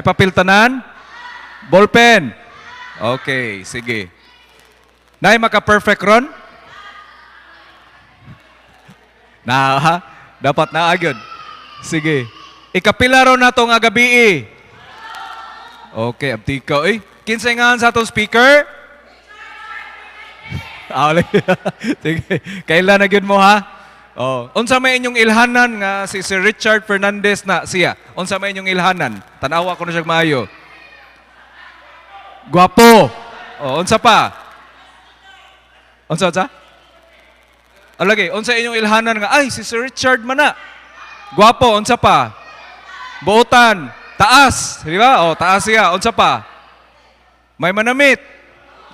papel tanan? Ballpen. Okay, sige. Nay maka-perfect ron? Na, ha? Dapat na agad. Sige. Ikapila ron na to nga gabi. Okay, abdi ka. Kinsay nga sa itong speaker? Sige. Kailan na yun mo ha? Oh. Unsa may inyong ilhanan nga si Sir Richard Fernandez na siya? Unsa may inyong ilhanan? Tanawa ko na siya maayo. Guwapo. Oh, unsa pa? Unsa? Alagi, unsa inyong ilhanan nga ay si Sir Richard man na. Guwapo, unsa pa? Buotan, taas, di ba? Oh, taas siya. Unsa pa? May manamit.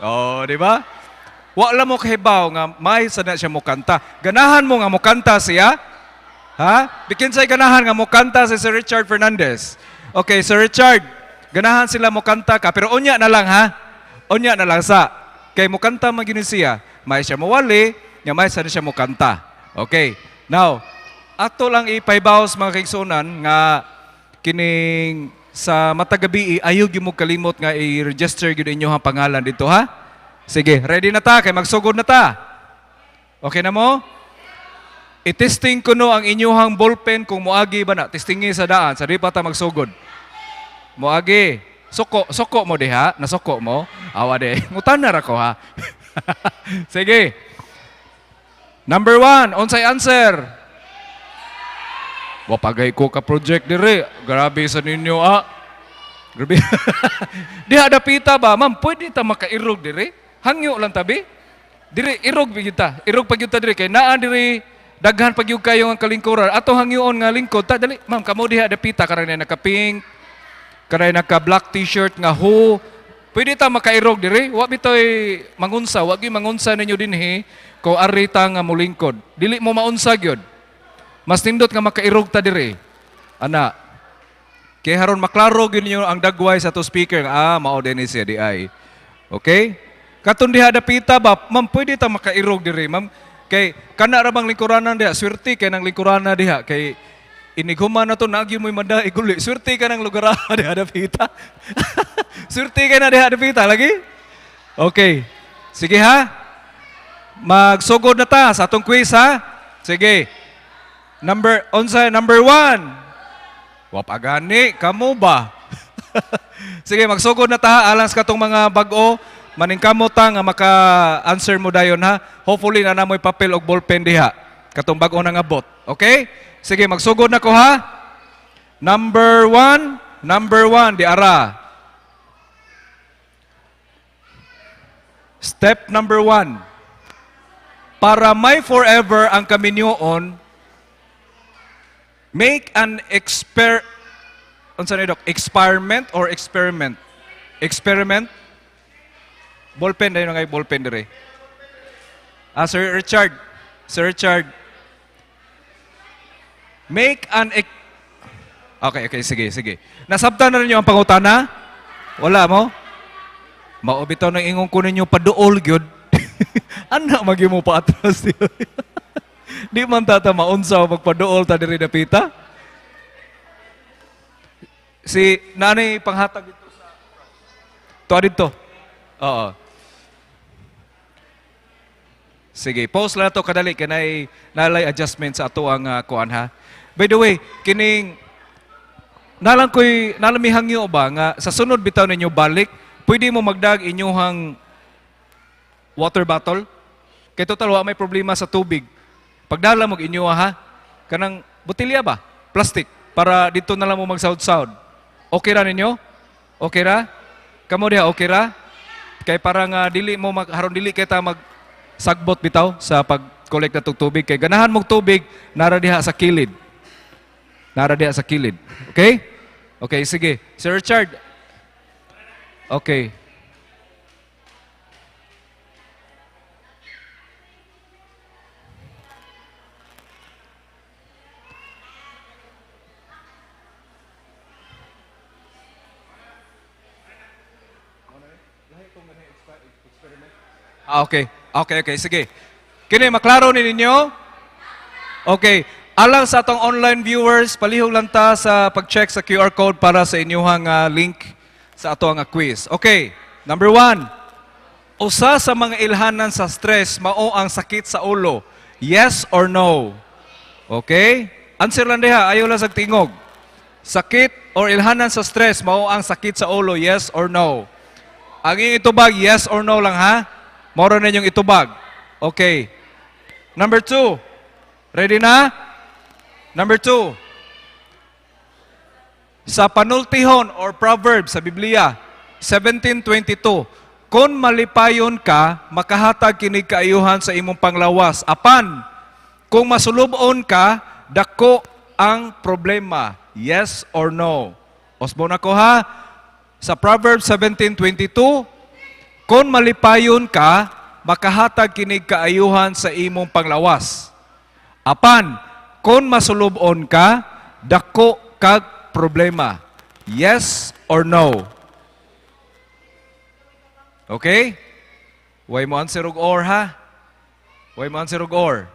Oh, di ba? Wala mo kahibaw nga may sana siya mo kanta. Ganahan mo nga mo kanta siya? Ha? Bikin sa'y ganahan nga mo kanta si Sir Richard Fernandez. Okay, Sir Richard, ganahan sila mo kanta ka. Pero unya na lang ha? Unya na lang sa. Kay mo kanta maginin siya. May siya mawali, nga may sana siya mo kanta. Okay. Now, ato lang ipaybaws mga kaigsunan nga kining sa matagabi ayaw gyud mo kalimot nga i-register gyud inyo ang pangalan dito ha. Sige, ready na ta kay magsugod na ta. Okay na mo? I-testing ko no ang inyong ballpen kung moagi ba na. Testingi sa daan, sa di pa ta magsugod. Moagi. Suko mo diha, nasuko mo. Awa de. Ngutanar ako ha. Sige. Number 1, unsay answer? Wapagay ko ka project dire. Grabe sa ninyo Grabe. Diha dapita ba? Ma'am, pwede ta makairog dire? Hangyo lang tabi? Dire irog kita. Irog pag kita dire kay naa dire daghan pag yung kayo ang kalingkuran. Ato hangyoon nga lingkod ta dali. Ma'am, kamo diha dapita karon naka-pink, karon naka-black t-shirt nga ho. Pwede ta makairog dire? Wa bitoy mangunsa, wa gyud mangunsa ninyo dinhi ko arita nga mulingkod. Dili mo maunsa gyud. Mas nindot nga makairog ta dire. Ana. Kay haron maklaro gyud ninyo ang dagway sa to speaker nga mao dinhi siya di ay. Okay? Katon diha dapita ba, ma'am, pwede ta makairog dire, ma'am. Kay kana ra bang lingkuranan diha, swerte kay nang lingkuranan diha kay inighuman na to nagyo mo'y manda iguli. Swerte ka nang lugar diha dapita. Swerte ka na diha dapita lagi. Okay. Sige ha. Magsugod na ta sa atong quiz ha. Sige. Number 1. Wapagani, kamo ba? Sige, magsugod na ta alang sa katong mga bag-o. Maningkamot ta nga maka-answer mo dayon ha. Hopefully na namoy papel og ballpen diha. Katong bag-o na nga bot. Okay? Sige, magsugod na ko ha. Number 1, di ara. Step number 1. Para may forever ang kaminyoon, make an experiment or experiment? Experiment? Ballpen, dahil nga ballpen dire. Sir Richard. Make an Okay, sige. Nasabtan na ninyo ang pangutana? Wala mo? Maubitaw na ingong ko ninyo paduol gyud. Anak magi mo pa atras diyo. Di man tata maunsa magpaduol ta diri dapita. Si nanay panghatag dito sa to dito. Oo. Sige, pause lang na ito kadali. Kanay nalay adjustment sa ato ang kuan ha. By the way, kining nalamihangyo ba nga sa sunod bitaw ninyo balik, pwede mo magdag inyong water bottle? Kay total wa may problema sa tubig. Pagdala mo inyo ha, kanang botelya ba? Plastic. Para dito na lang mo magsaud-saud. Okay ra ninyo? Okay ra? Kamo diha okay ra? Kay parang dili mo haron dili kay ta sagbot bitaw sa pag-collect na tubig. Kay ganahan mong tubig, nara diha sa kilid. Okay? Okay, sige. Sir Richard. Okay. Okay. Okay, sige. Kini maklaro ni ninyo? Okay. Alang sa atong online viewers, palihog lang ta sa pag-check sa QR code para sa inyuhang link sa ato nga quiz. Okay, number 1. Usa sa mga ilhanan sa stress mao ang sakit sa ulo. Yes or no? Okay? Answer lang diha, ayaw lang sa tingog. Sakit or ilhanan sa stress mao ang sakit sa ulo. Yes or no? Ang inyong itubag, yes or no lang ha? Moro na inyong itubag. Okay. Number 2. Ready na? Number 2. Sa panultihon or proverb sa Biblia, 17:22, kung malipayon ka, makahatag kinig kaayuhan sa imong panglawas. Apan, kung masulubon ka, dako ang problema. Yes or no? Osbo na ko ha. Sa Proverbs 17:22, kung malipayon ka, makahatag kinig kaayuhan sa imong panglawas. Apan, kung masulubon ka, dako kag problema. Yes or no? Okay? Way mo answer og or ha? Way mo answer og or.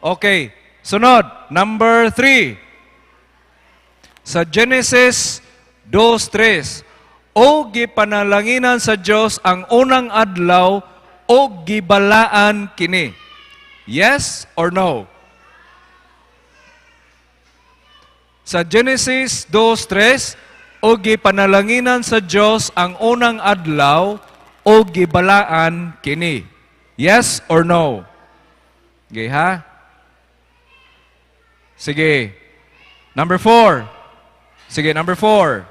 Okay. Sunod, number 3. Sa Genesis 2:3, o gipanalanginan sa Dios ang unang adlaw o gibalaan kini. Yes or no? Sa Genesis 2:3, o gipanalanginan sa Dios ang unang adlaw o gibalaan kini. Yes or no? Okay ha? Sige. Number 4. Sige, number 4.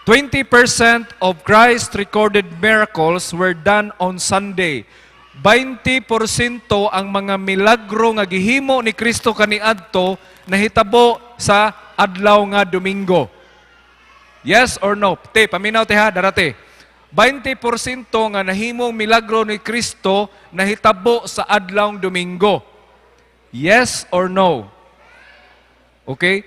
20% of Christ recorded miracles were done on Sunday. 20% ang mga milagro nga gihimo ni Kristo kaniadto nahitabo sa adlaw nga Domingo. Yes or no? Te, paminaw te ha, darate. 20% nga nahimong milagro ni Kristo nahitabo sa adlaw Domingo. Yes or no? Okay?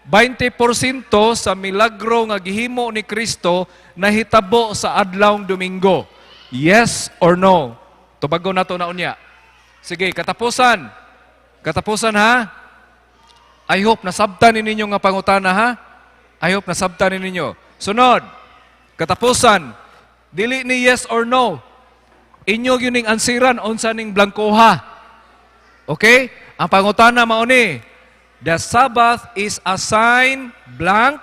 20% sa milagro nga gihimo ni Kristo nahitabo sa adlaw Domingo. Yes or no? Tubago na to na unya. Sige, katapusan. Katapusan ha? I hope nasabtan ninyo nga pangutana ha? I hope nasabtan ninyo. Sunod. Katapusan. Dili ni yes or no. Inyo yuning ansiran unsa ning blankoha. Okay? Ang pangutana mao ni, the Sabbath is a sign blank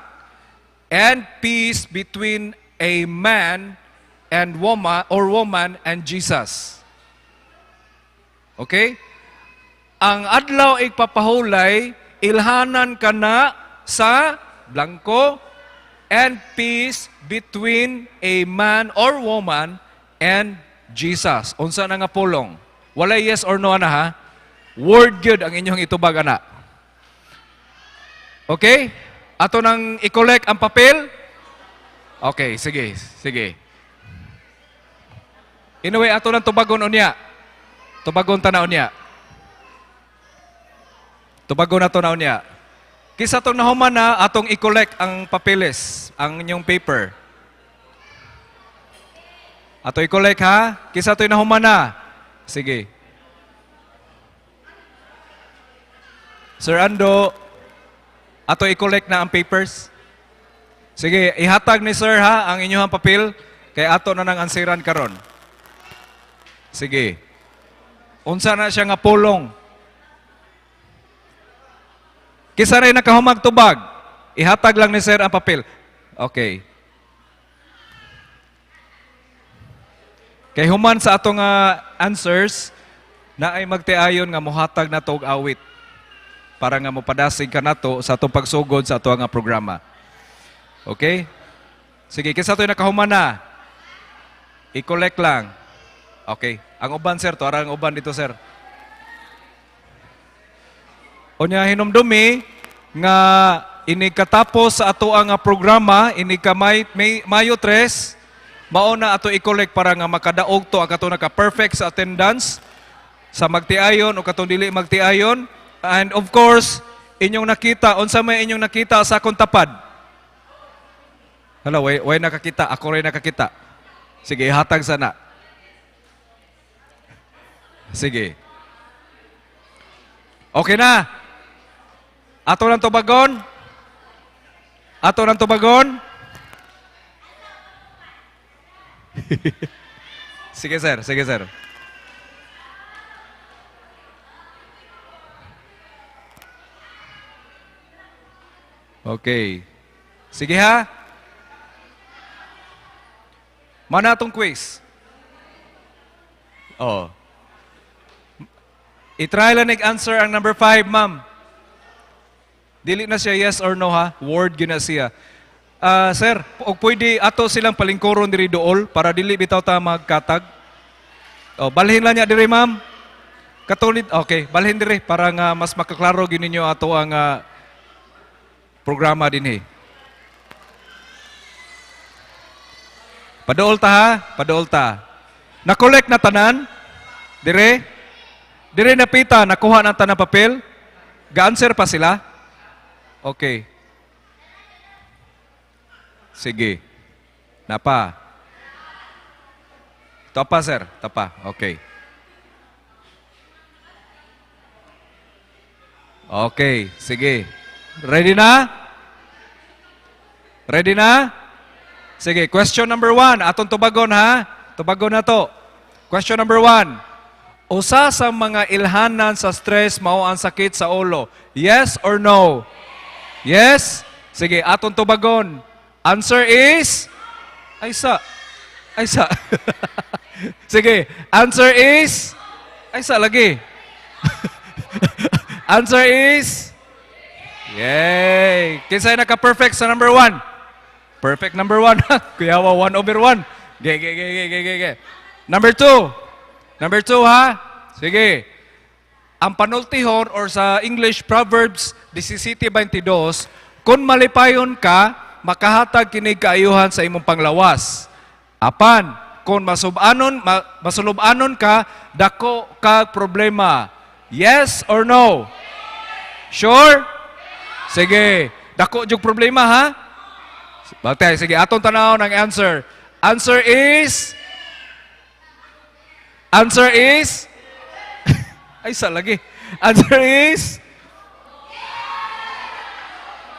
and peace between a man and woman and Jesus. Okay? Ang adlaw igpapahulay ilhanan kana sa blanco and peace between a man or woman and Jesus. Unsa na nga pulong? Wala yes or no ana ha? Word good ang inyong itubag ana. Okay? Ato nang i-collect ang papel? Okay, sige, sige. Anyway, ato nang tubagon unya. Tubagon tanaw niya. Tubagon na to na unya. Kisa itong nahuman na, atong i-collect ang papeles, ang inyong paper. Ato i-collect ha? Kisa itong nahuman na. Sige. Sir Ando, ato i-collect na ang papers. Sige, ihatag ni Sir ha, ang inyong papel, kay ato na nang ansiran karon. Sige. Unsa na siya nga pulong? Kisa rin nakahumag tubag. Ihatag lang ni Sir ang papel. Okay. Kay human sa atong answers, na ay magtiayon nga mohatag na og awit para nga mopadasig ka nato sa atong pagsugod sa atong programa. Okay? Sige, kisa ito'y nakahuman na. I-collect lang. Okay. Ang uban, sir, to. Ang uban dito, sir. O niya hinumdumi nga inikatapos sa ato ang programa, Mayo 3, mao na ato i-collect para nga makadaog to ang ato naka-perfect sa attendance, sa magtiayon o katong dili magtiayon. And of course, inyong nakita, unsa may inyong nakita sa akong tapad? Hello, way nakakita, ako rin nakakita. Sige, hatag sana. Sige. Okay na. Ato ng tubagon. Ato ng tubagon. Sige, sir. Sige, sir. Okay. Sige ha. Mana atong quiz? Oh. I-try lang nag-answer ang number 5, ma'am. Dili na siya yes or no ha. Word yun na siya. Sir, og pwede ato silang palingkuron diri dool para dili bitaw ta magkatag. Oh, balhin lang niya diri, ma'am. Katulid, okay, balhin diri para nga mas makaklaro gyud ninyo ato ang programa dinhi. Paduol ta ha, paduol ta. Na-collect na tanan? Dire? Dire napita, nakuha na tanan papel? Ga-answer pa sila? Okay. Sige. Napa? Tapa, sir. Tapa. Okay. Okay. Sige. Ready na? Ready na? Sige. Question number 1. Atong tubagon ha? Tubagon na to. Question number 1. Usa sa mga ilhanan sa stress mao ang sakit sa ulo. Yes or no? Yes? Sige. Atong tubagon. Answer is? Aysa. Aysa. Sige. Answer is? Aysa lagi. Answer is? Yay! Kinsay naka-perfect sa number 1? Perfect number 1. Kuyawa 1/1. Ge. Number 2. Number 2 ha? Sige. Ang panultihon or sa English Proverbs 17:22, kung malipayon ka, makahatag kinig kaayuhan sa imong panglawas. Apan, kung masulubanon ka, dako ka problema. Yes or no? Sure? Sige. Dako jug problema ha? Batay, sige. Atong tanaw ng answer. Answer is? Answer is? Ay, sa lagi. Answer is?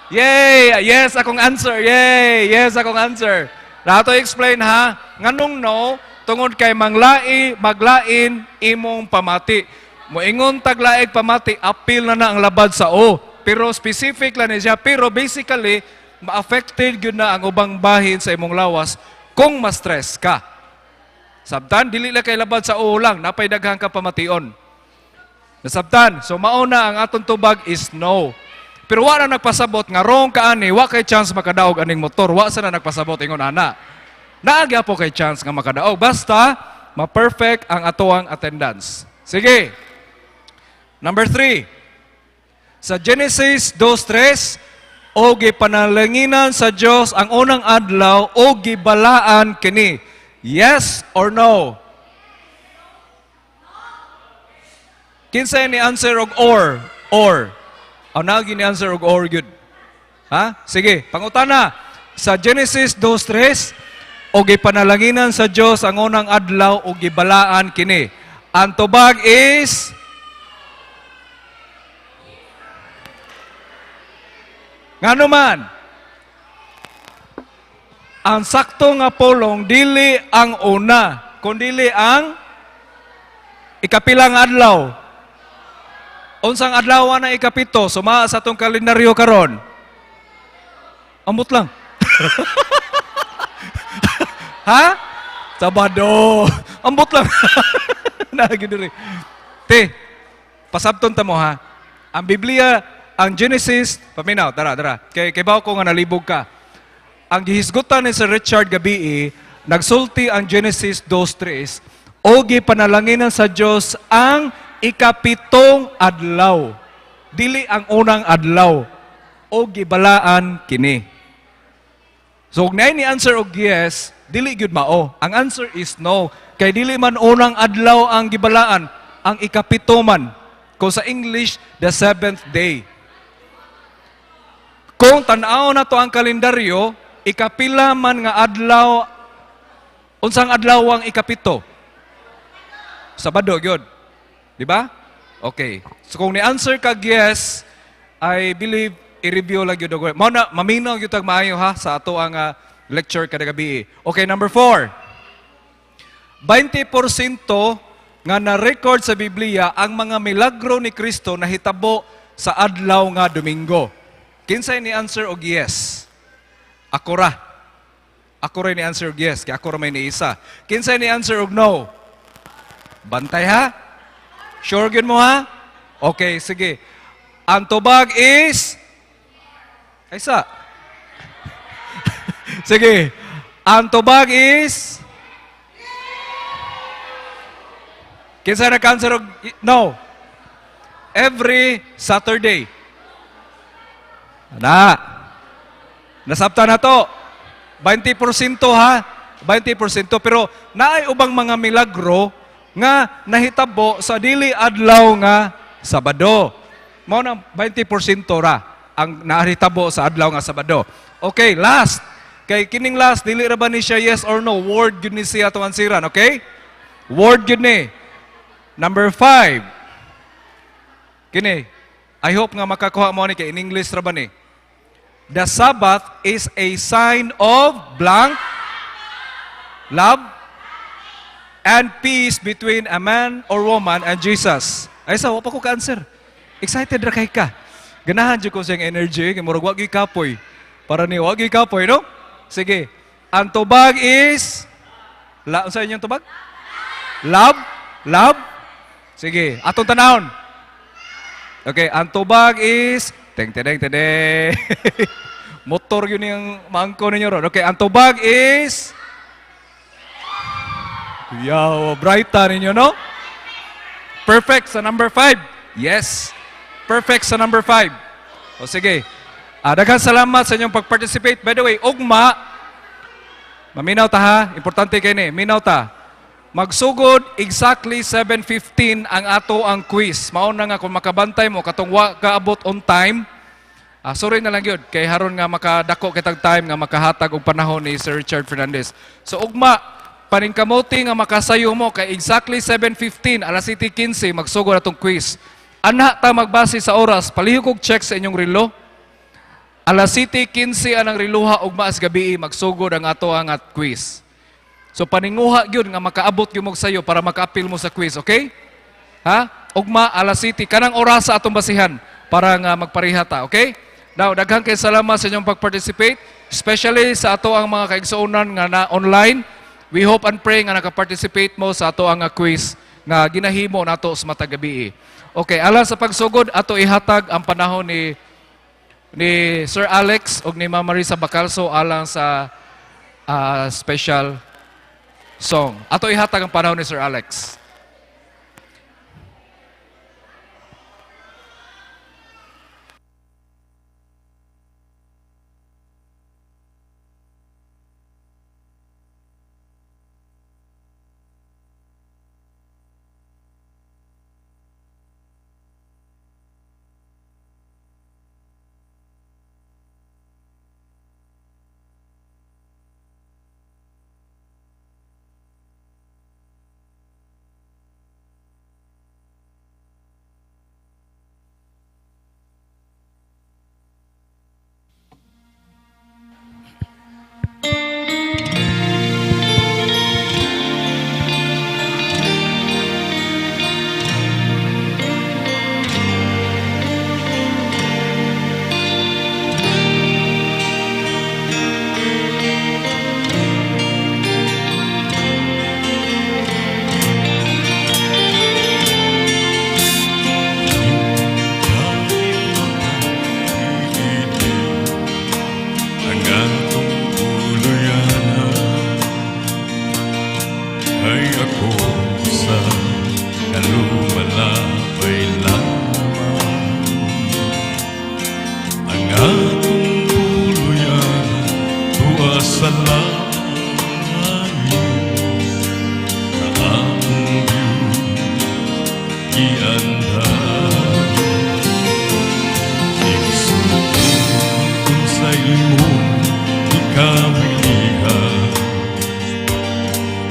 Yay! Yes, akong answer. Yay! Yes, akong answer. Nato explain ha. Nganong no, tungod kay maglain imong pamati. Moingon taglaig pamati, apil na ang labad sa o. Pero specific lang niya. Pero basically, ma-affected yun na ang ubang bahin sa imong lawas kung ma-stress ka. Sabtan, dili lang kay labad sa o lang. Napay daghang ka pamation. Nasabtan, so mauna ang atong tubag is no. Pero wa na nagpasabot nga wrong ka ani, wa kay chance makadaog aning motor, wa sa na nagpasabot ingon ana. Naagya po kay chance nga makadaog basta ma-perfect ang atoang attendance. Sige. Number 3. Sa Genesis 2:3, o gipanalanginan sa Dios ang unang adlaw o gibalaan kini. Yes or no? Kinsay ni answer og or? Or. Ano gini answer og or good? Ha? Sige, pangutana. Sa Genesis 2:3, o gipanalanginan sa Dios ang unang adlaw o gibalaan kini. Ang tubag is ngano man? Ang sakto nga pulong dili ang una, kundi ang ikapilang adlaw. Unsang adlaw na ikapito, sumaa sa atong kalendaryo karon. Ambot lang. Ha? Sabado. Ambot lang. Nagidiri. Te, pasabton ta mo ha. Ang Biblia, ang Genesis, paminaw, tara. Kay bawo ko nga nalibog ka. Ang gihisgutan ni Sir Richard Gabii, nagsulti ang Genesis 2:3, o gipanalangin sa Dios ang ikapitong adlaw. Dili ang unang adlaw. O gibalaan kini. So, kung ni answer og yes, dili gyud mao. Ang answer is no. Kay dili man unang adlaw ang gibalaan, ang ikapito man. Kung sa English, the 7th day. Kung tanaw na to ang kalendaryo, ikapila man nga adlaw, unsang adlaw ang ikapito? Sabado gyud. Di ba? Okay. So kung ni-answer ka yes, I believe i-review lang yun. Mao na, maminaw yun tag maayo ha sa ato ang lecture kada gabi. Okay, number 4. 20% nga na-record sa Biblia ang mga milagro ni Kristo na hitabo sa adlaw nga Domingo. Kinsay ni answer og yes? Ako ra. Ako rin ni answer og yes, kaya ako ra may niisa. Kinsay ni answer og no? Bantay ha? Sure gyud mo ha? Okay, sige. Ang tubag is Aysa. Sige. Ang tubag is Kinsa nag-answer og no? Every Saturday. Nasabta na to. 20% ha? 20%. Pero naay ubang mga milagro nga nahitabo sa dili adlaw nga Sabado. Mao na 20% ra ang nahitabo sa adlaw nga Sabado. Okay, last. Kay kining last, dili ra ba ni siya yes or no? Word gyud ni siya to ansiran, okay? Word gyud ni. Number 5. Kini, I hope nga makakuha mo ni kay in English ra ba ni? The Sabbath is a sign of blank love and peace between a man or woman and Jesus. Ay sa pa ko ka-answer. Excited ra kay ka. Ganahan jud ko siyang energy kay murag wa gyud kapoy. Para ni wa gyud kapoy, no? Sige. Ang tubag is unsa inyong tubag? Love? Love? Sige, atong tanawon. Okay, ang tubag is teng. Motor yun yung maangko ninyo ron. Okay, ang tubag is brighta ninyo, no? Perfect sa number 5. Yes. Perfect sa number 5. O sige. Daghang salamat sa inyong pag-participate. By the way, ugma, maminaw ta ha. Importante kayo ni. Minaw ta. Magsugod exactly 7:15 ang ato ang quiz. Mao na nga kung makabantay mo katong wa kaabot on time. Sorry na lang yun kay haron nga makadako kitag time nga makahatag og panahon ni Sir Richard Fernandez. So ugma paningkamuti nga makasayo mo kay exactly 7:15 alas 7:15 magsugod atong quiz. Ana ta magbase sa oras, palihog og check sa inyong relo. Alas 7:15 anang reluha ugma as gabi magsugod ang ato ang quiz. So paninguha gyud nga makaabot gyud mo sayo para maka-appeal mo sa quiz, okay? Ha? Ugma alas 7 kanang oras sa atong basihan para nga magparihata, okay? Now, daghang kay salamat sa inyong pag-participate, especially sa ato ang mga kaigsuonan nga na online. We hope and pray nga naka-participate mo sa ato ang quiz nga ginahimo nato sa matag gabi. Okay, alang sa pagsugod ato ihatag ang panahon ni Sir Alex ug ni Ma'am Marisa Bacalso alang sa special song. Ato ihatag ang panahon ni Sir Alex.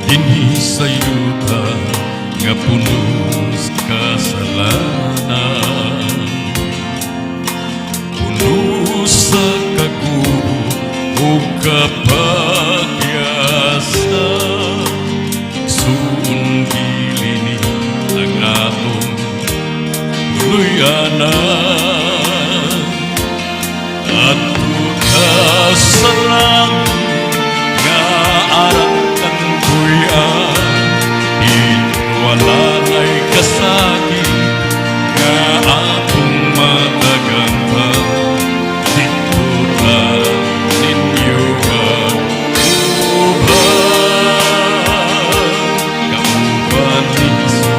Dinhi sa yuta nga puno kasalanan. kapagyasa suun bilini ang atong luyanan at kasalang nga arang kang buyan wala ay kasakit nga atong matagamba dito ta ninyo kauban kauban ni Jesus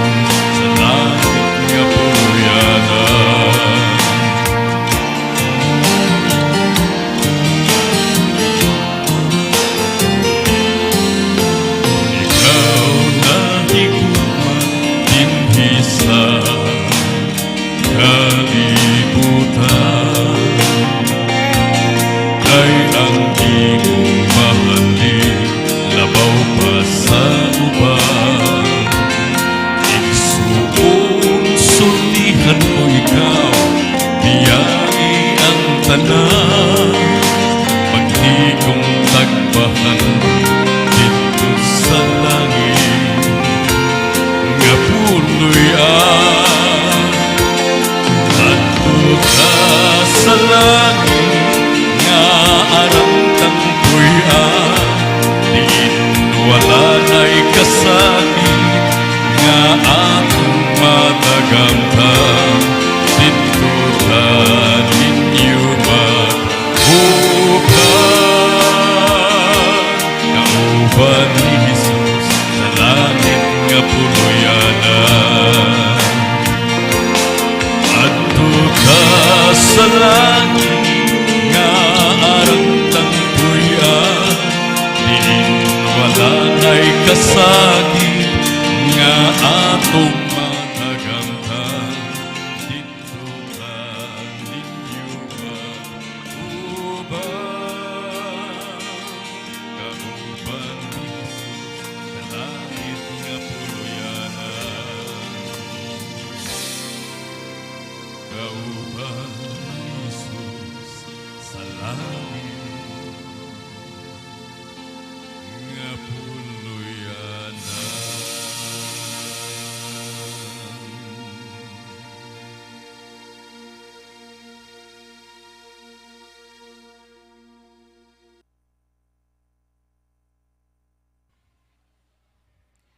sa langit nga puluyanan. Ikaw na higuman dinhi sa kalibutan kay ang imong mahalin labaw pa sa uban. Igsuon sultihan mo ikaw biyai ang tanan pagtigong tagbahan dito sa langit nga puluyan at ka sa langit nga arang tangpuyan din wala na'y kasakit nga atong matagamtan dito ta ninyo maghukan kauban ni Jesus sa langit nga puluyanan. Adto ka sa langit nga arang tangpuyan din wala na'y kasakit nga atong matagamtan dito ka ninyo mag-uban kauban ni Jesus sa langit nga puluyanan. Kauban ni Jesus sa langit nga puluyanan.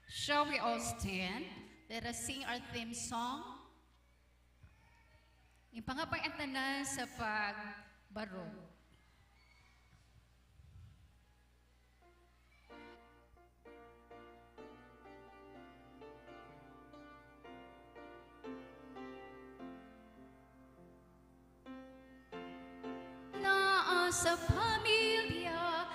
Shall we all stand? Let us sing our theme song. Ipangapay ang tanan sa pagbaro. Naa sa pamilya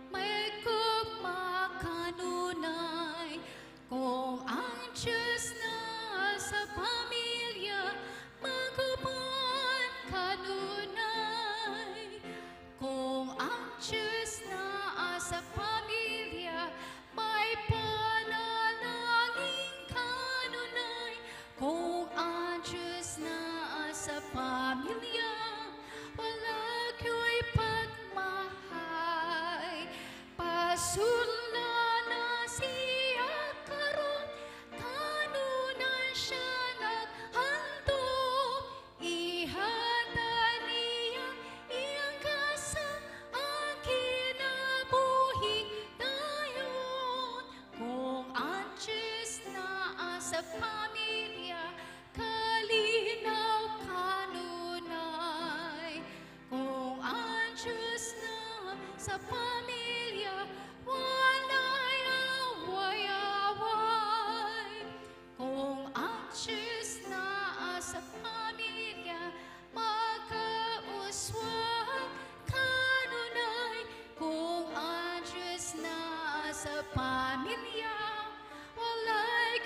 may kumakanunay kung ang Diyos na sa pamilya magkupan kanunay kung ang Diyos na sa pamilya may panalangin kanunay kung ang Diyos na sa pamilya wala ko'y pagmahay pasula na siya karon kanunay siya naghandog ihata niya iyang kasa ang kinabuhi dayon kung ang Diyos na sa pamilya kalinaw kanunay kung ang Diyos na sa pamilya wala'y away-away kung ang Diyos na sa pamilya magkauswag kanunay kung ang Diyos na sa pamilya wala'y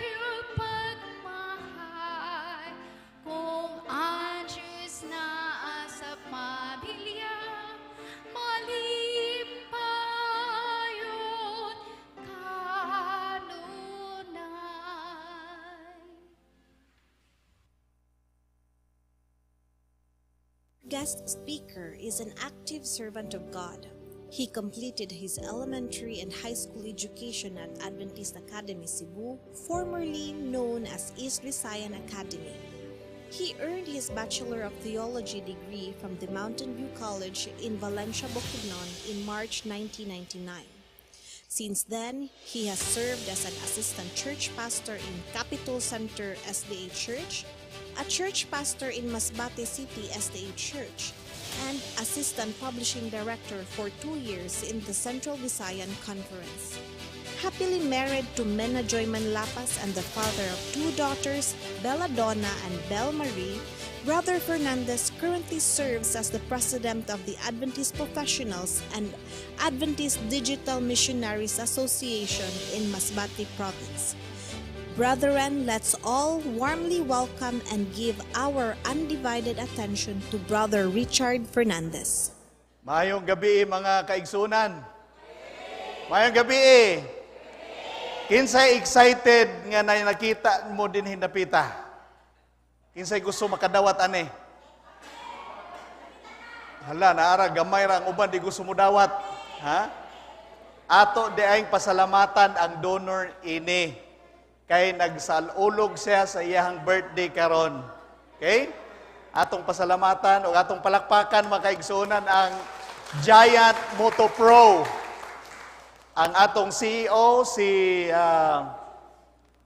pagmahay kung ang Diyos na sa pamilya malipayon kanunay. Guest speaker is an active servant of God He completed his elementary and high school education at Adventist Academy Cebu, formerly known as East Visayan Academy. He earned his Bachelor of Theology degree from the Mountain View College in Valencia, Bukidnon in March 1999. Since then, he has served as an assistant church pastor in Capitol Center SDA Church, a church pastor in Masbate City SDA Church, and assistant publishing director for 2 years in the Central Visayan Conference. Happily married to Mena Joyman Lapas and the father of 2 daughters, Bella Donna and Belle Marie, Brother Fernandez currently serves as the president of the Adventist Professionals and Adventist Digital Missionaries Association in Masbate Province. Brethren, let's all warmly welcome and give our undivided attention to Brother Richard Fernandez. Mayong gabi mga kaigsunan. Mayong gabi. Kinsay excited nga na nakita mo din hinapita? Kinsay gusto makadawat ani? Hala, naara gamay ra ang uban di gusto mo dawat. Ha? Ato di aing pasalamatan ang donor ini. Kay nagsalulog siya sa iyang birthday karon. Okay? Atong pasalamatan o atong palakpakan mga kaigsunan ang Giant Moto Pro. Ang atong CEO, si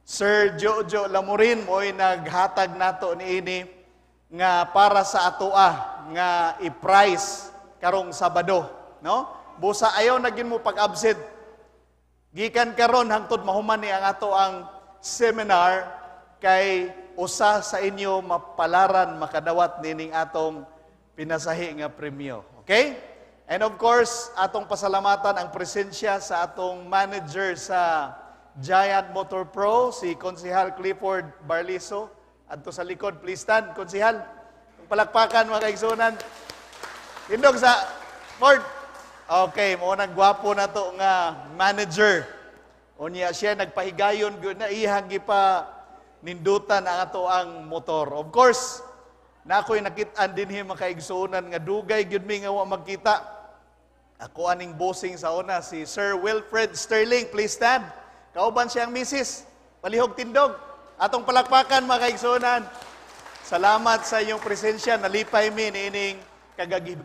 Sir Jojo Lamurin, mo'y naghatag nato niini nga para sa atoa nga i-price karong Sabado. No? Busa ayaw naging mo pag-absent. Gikan karon hangtod mahuman ni ang ato ang seminar kay usa sa inyo mapalaran makadawat nining atong pinasahi nga premyo. Okay? And of course, atong pasalamatan ang presensya sa atong manager sa Giant Motor Pro, si Konsehal Clifford Barliso. Adto sa likod, please stand, Konsehal. Palakpakan mga kaigsunan. Tindog sa Ford. Okay, mo nagwapo na to nga manager. Unya siya nagpahigayon gyud na ihang gipa nindutan ang ato ang motor. Of course, na ako'y nakit-an dinhi mga kaigsunan nga dugay gyud mi nga wa magkita. Ako aning bossing sa una, si Sir Wilfred Sterling. Please stand. Kauban siyang misis. Palihog tindog. Atong palakpakan mga kaigsunan. Salamat sa iyong presensya. Nalipay mi niining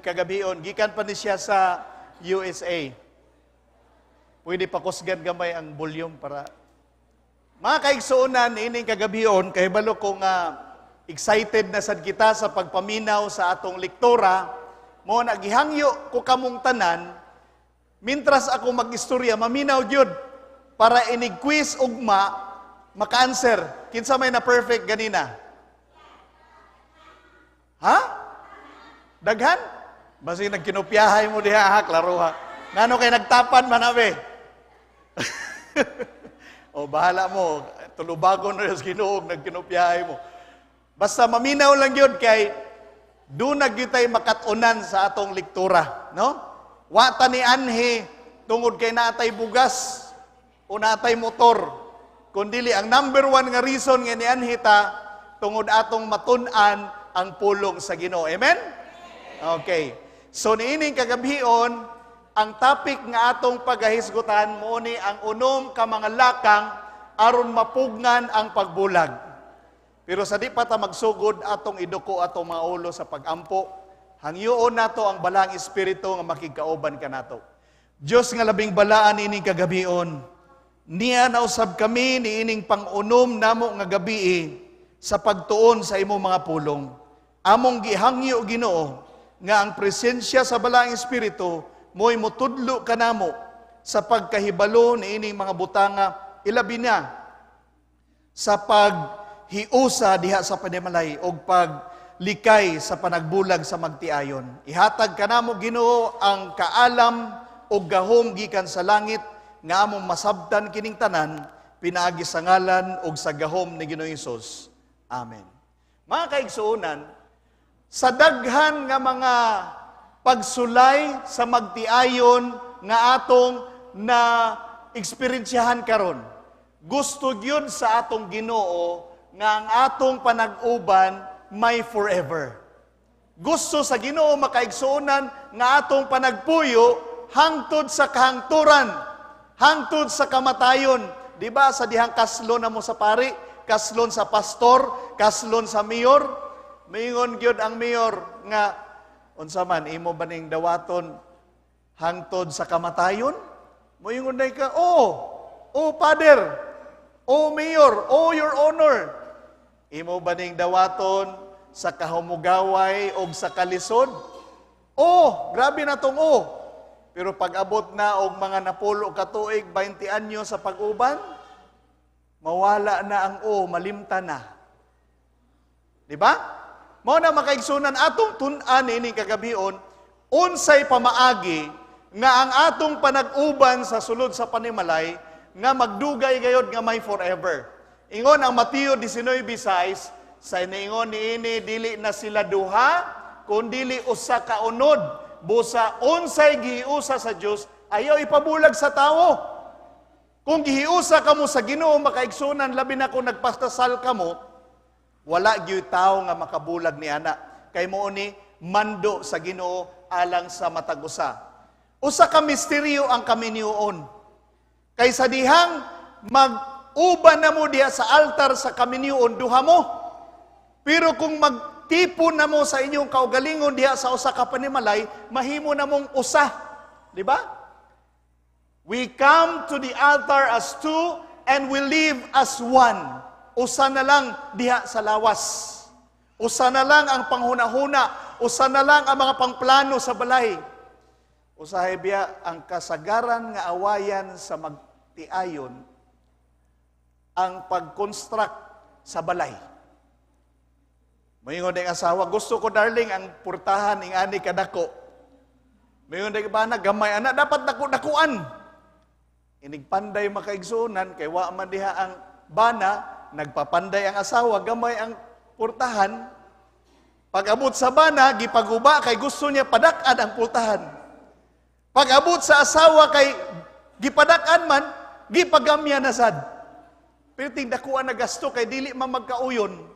kagabion. Gikan pa ni siya sa USA. Pwede pa kusgan gamay ang volume para... Mga kaigsunan, niining kagabion, kahibalo kong excited na sad kita sa pagpaminaw sa atong lektura. Mo nagihangyo ko kamong tanan, mintras ako mag-istorya, maminaw jud para inig-quiz ugma, maka-answer. Kinsa may na perfect ganina? Ha? Daghan? Basi nagkinopyahay mo diha, ha? Klaro ha. Ngano kay nagtapan manabe? O bahala mo, tulubagon na yung ginuog, nagkinopyahay mo. Basta maminaw lang yun kay doon nagyutay makatunan sa atong lektura, no? Wata ni anhi tungod kay natay bugas o natay motor. Kundili ang number 1 nga reason nga ni anhi ta tungod atong matun-an ang pulong sa Ginoo. Amen? Okay. So niining kagabhion, ang topic nga atong pagahisgutan mo ni ang unom ka mga lakang aron mapugnan ang pagbulag. Pero sa di pa ta magsugod atong iduko atong mga ulo sa pagampo, hangyoon nato ang balang espiritu nga makigkaoban kanato. Dios nga labing balaan ining kagabion, niya nausab kami niining pangunom namo nga gabi sa pagtuon sa imong mga pulong. Among gihangyo Ginoo nga ang presensya sa balang espiritu mo'y mutudlo kanamo sa pagkahibalo niining mga butanga ilabi na sa hiusa diha sa panimalay o paglikay sa panagbulag sa magtiayon. Ihatag kanamo Ginoo ang kaalam o gahom gikan sa langit nga among masabtan kining tanan pinaagi sa ngalan o sa gahom ni Ginoong Hesus. Amen. Mga kaigsuonan, sa daghan nga mga pagsulay sa magtiayon nga atong na eksperyensyahan karon, gusto gyud sa atong Ginoo nga ang atong panag-uban may forever. Gusto sa Ginoo makaigsuonan nga atong panagpuyo hangtod sa kahangturan, hangtod sa kamatayon. Di ba sa dihang kaslon na mo sa pari, kaslon sa pastor, kaslon sa mayor, mingon gyud ang mayor nga unsa man imo baning dawaton hangtod sa kamatayon? Moingon day ka, oh Father, oh Mayor, oh Your Honor, imo baning dawaton sa kahumugaway o sa kalisod? Oh, grabe na tong Pero pag-abot na og mga napulo ka tuig, 20 anyo sa pag-uban, mawala na ang malimta na. Di ba? Mao na makaigsunan atong tun-an ini kagabion, unsay pamaagi nga ang atong panag-uban sa sulod sa panimalay nga magdugay gayod nga may forever. Ingon ang Mateo 19:6, sa iniingon niini dili na sila duha kun dili usa ka unod, busa unsay gihiusa sa Dios ayaw ipabulag sa tawo. Kung gihiusa kamo sa Ginoo makaigsunan labi na kung nagpastasal kamo, wala gyud tawo nga makabulag ni ana. Kay mao ni mando sa Ginoo alang sa matag usa. Usa ka misteryo ang kaminiuon. Kay sa dihang mag-uban na mo diha sa altar sa kaminiuon duha mo. Pero kung magtipon na mo sa inyong kaugalingon diha sa usa ka panimalay, mahimo na mong usa. Di ba? We come to the altar as two and we live as one. Usa na lang diha sa lawas. Usa na lang ang panghuna-huna. Usa na lang ang mga pangplano sa balay. Usahay biya ang kasagaran nga awayan sa magtiayon ang pag-construct sa balay. Mayingon ng asawa, gusto ko darling ang purtahan ng ani kadako. Mayingon ng bana, gamay anak, dapat dako-dakuan. Inigpanday makaigsunan, kay wa man diha ang bana, nagpapanday ang asawa, gamay ang purtahan. Pag-abot sa bana, gipaguba, kay gusto niya padak-an ang purtahan. Pag-abot sa asawa, kay gipadak-an man, gipagamya na sad. Pero tingdakuan na gasto, kay dili man magkauyon.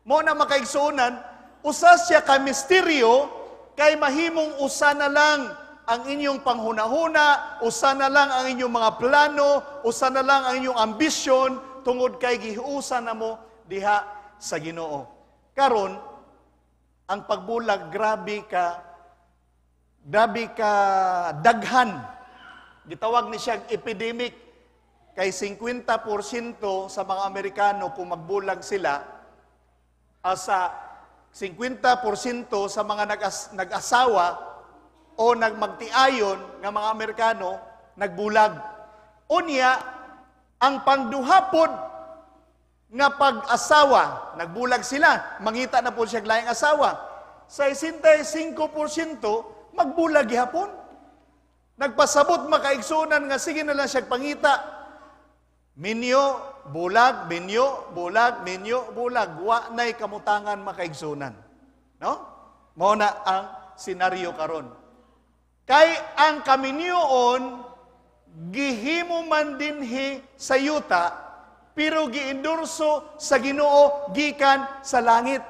Mo na makaigsunan, usa siya ka misteryo, kay mahimong usa na lang ang inyong panghuna-huna, usa na lang ang inyong mga plano, usa na lang ang inyong ambisyon, tungod kay gihuusa na mo diha sa Ginoo. Karon, ang pagbulag, grabe ka daghan. Gitawag ni siya epidemic, kay 50% sa mga Amerikano kung magbulag sila, sa 50% sa mga nag-asawa o nagmagtiayon nga mga Amerikano, nagbulag. Unya, ang pangduhapod nga pag-asawa, nagbulag sila, mangita na po siya laing asawa. Sa 65%, magbulag gihapon. Nagpasabot makaigsunan nga sige na lang siya pangita. Minyo, bulag, minyo, bulag, minyo, bulag. Wa na'y kamutangan makaigsunan. No? Mao na ang senaryo karon. Kay ang kaminyoon, gihimo man dinhi sa yuta, pero giendorso sa Ginoo gikan sa langit.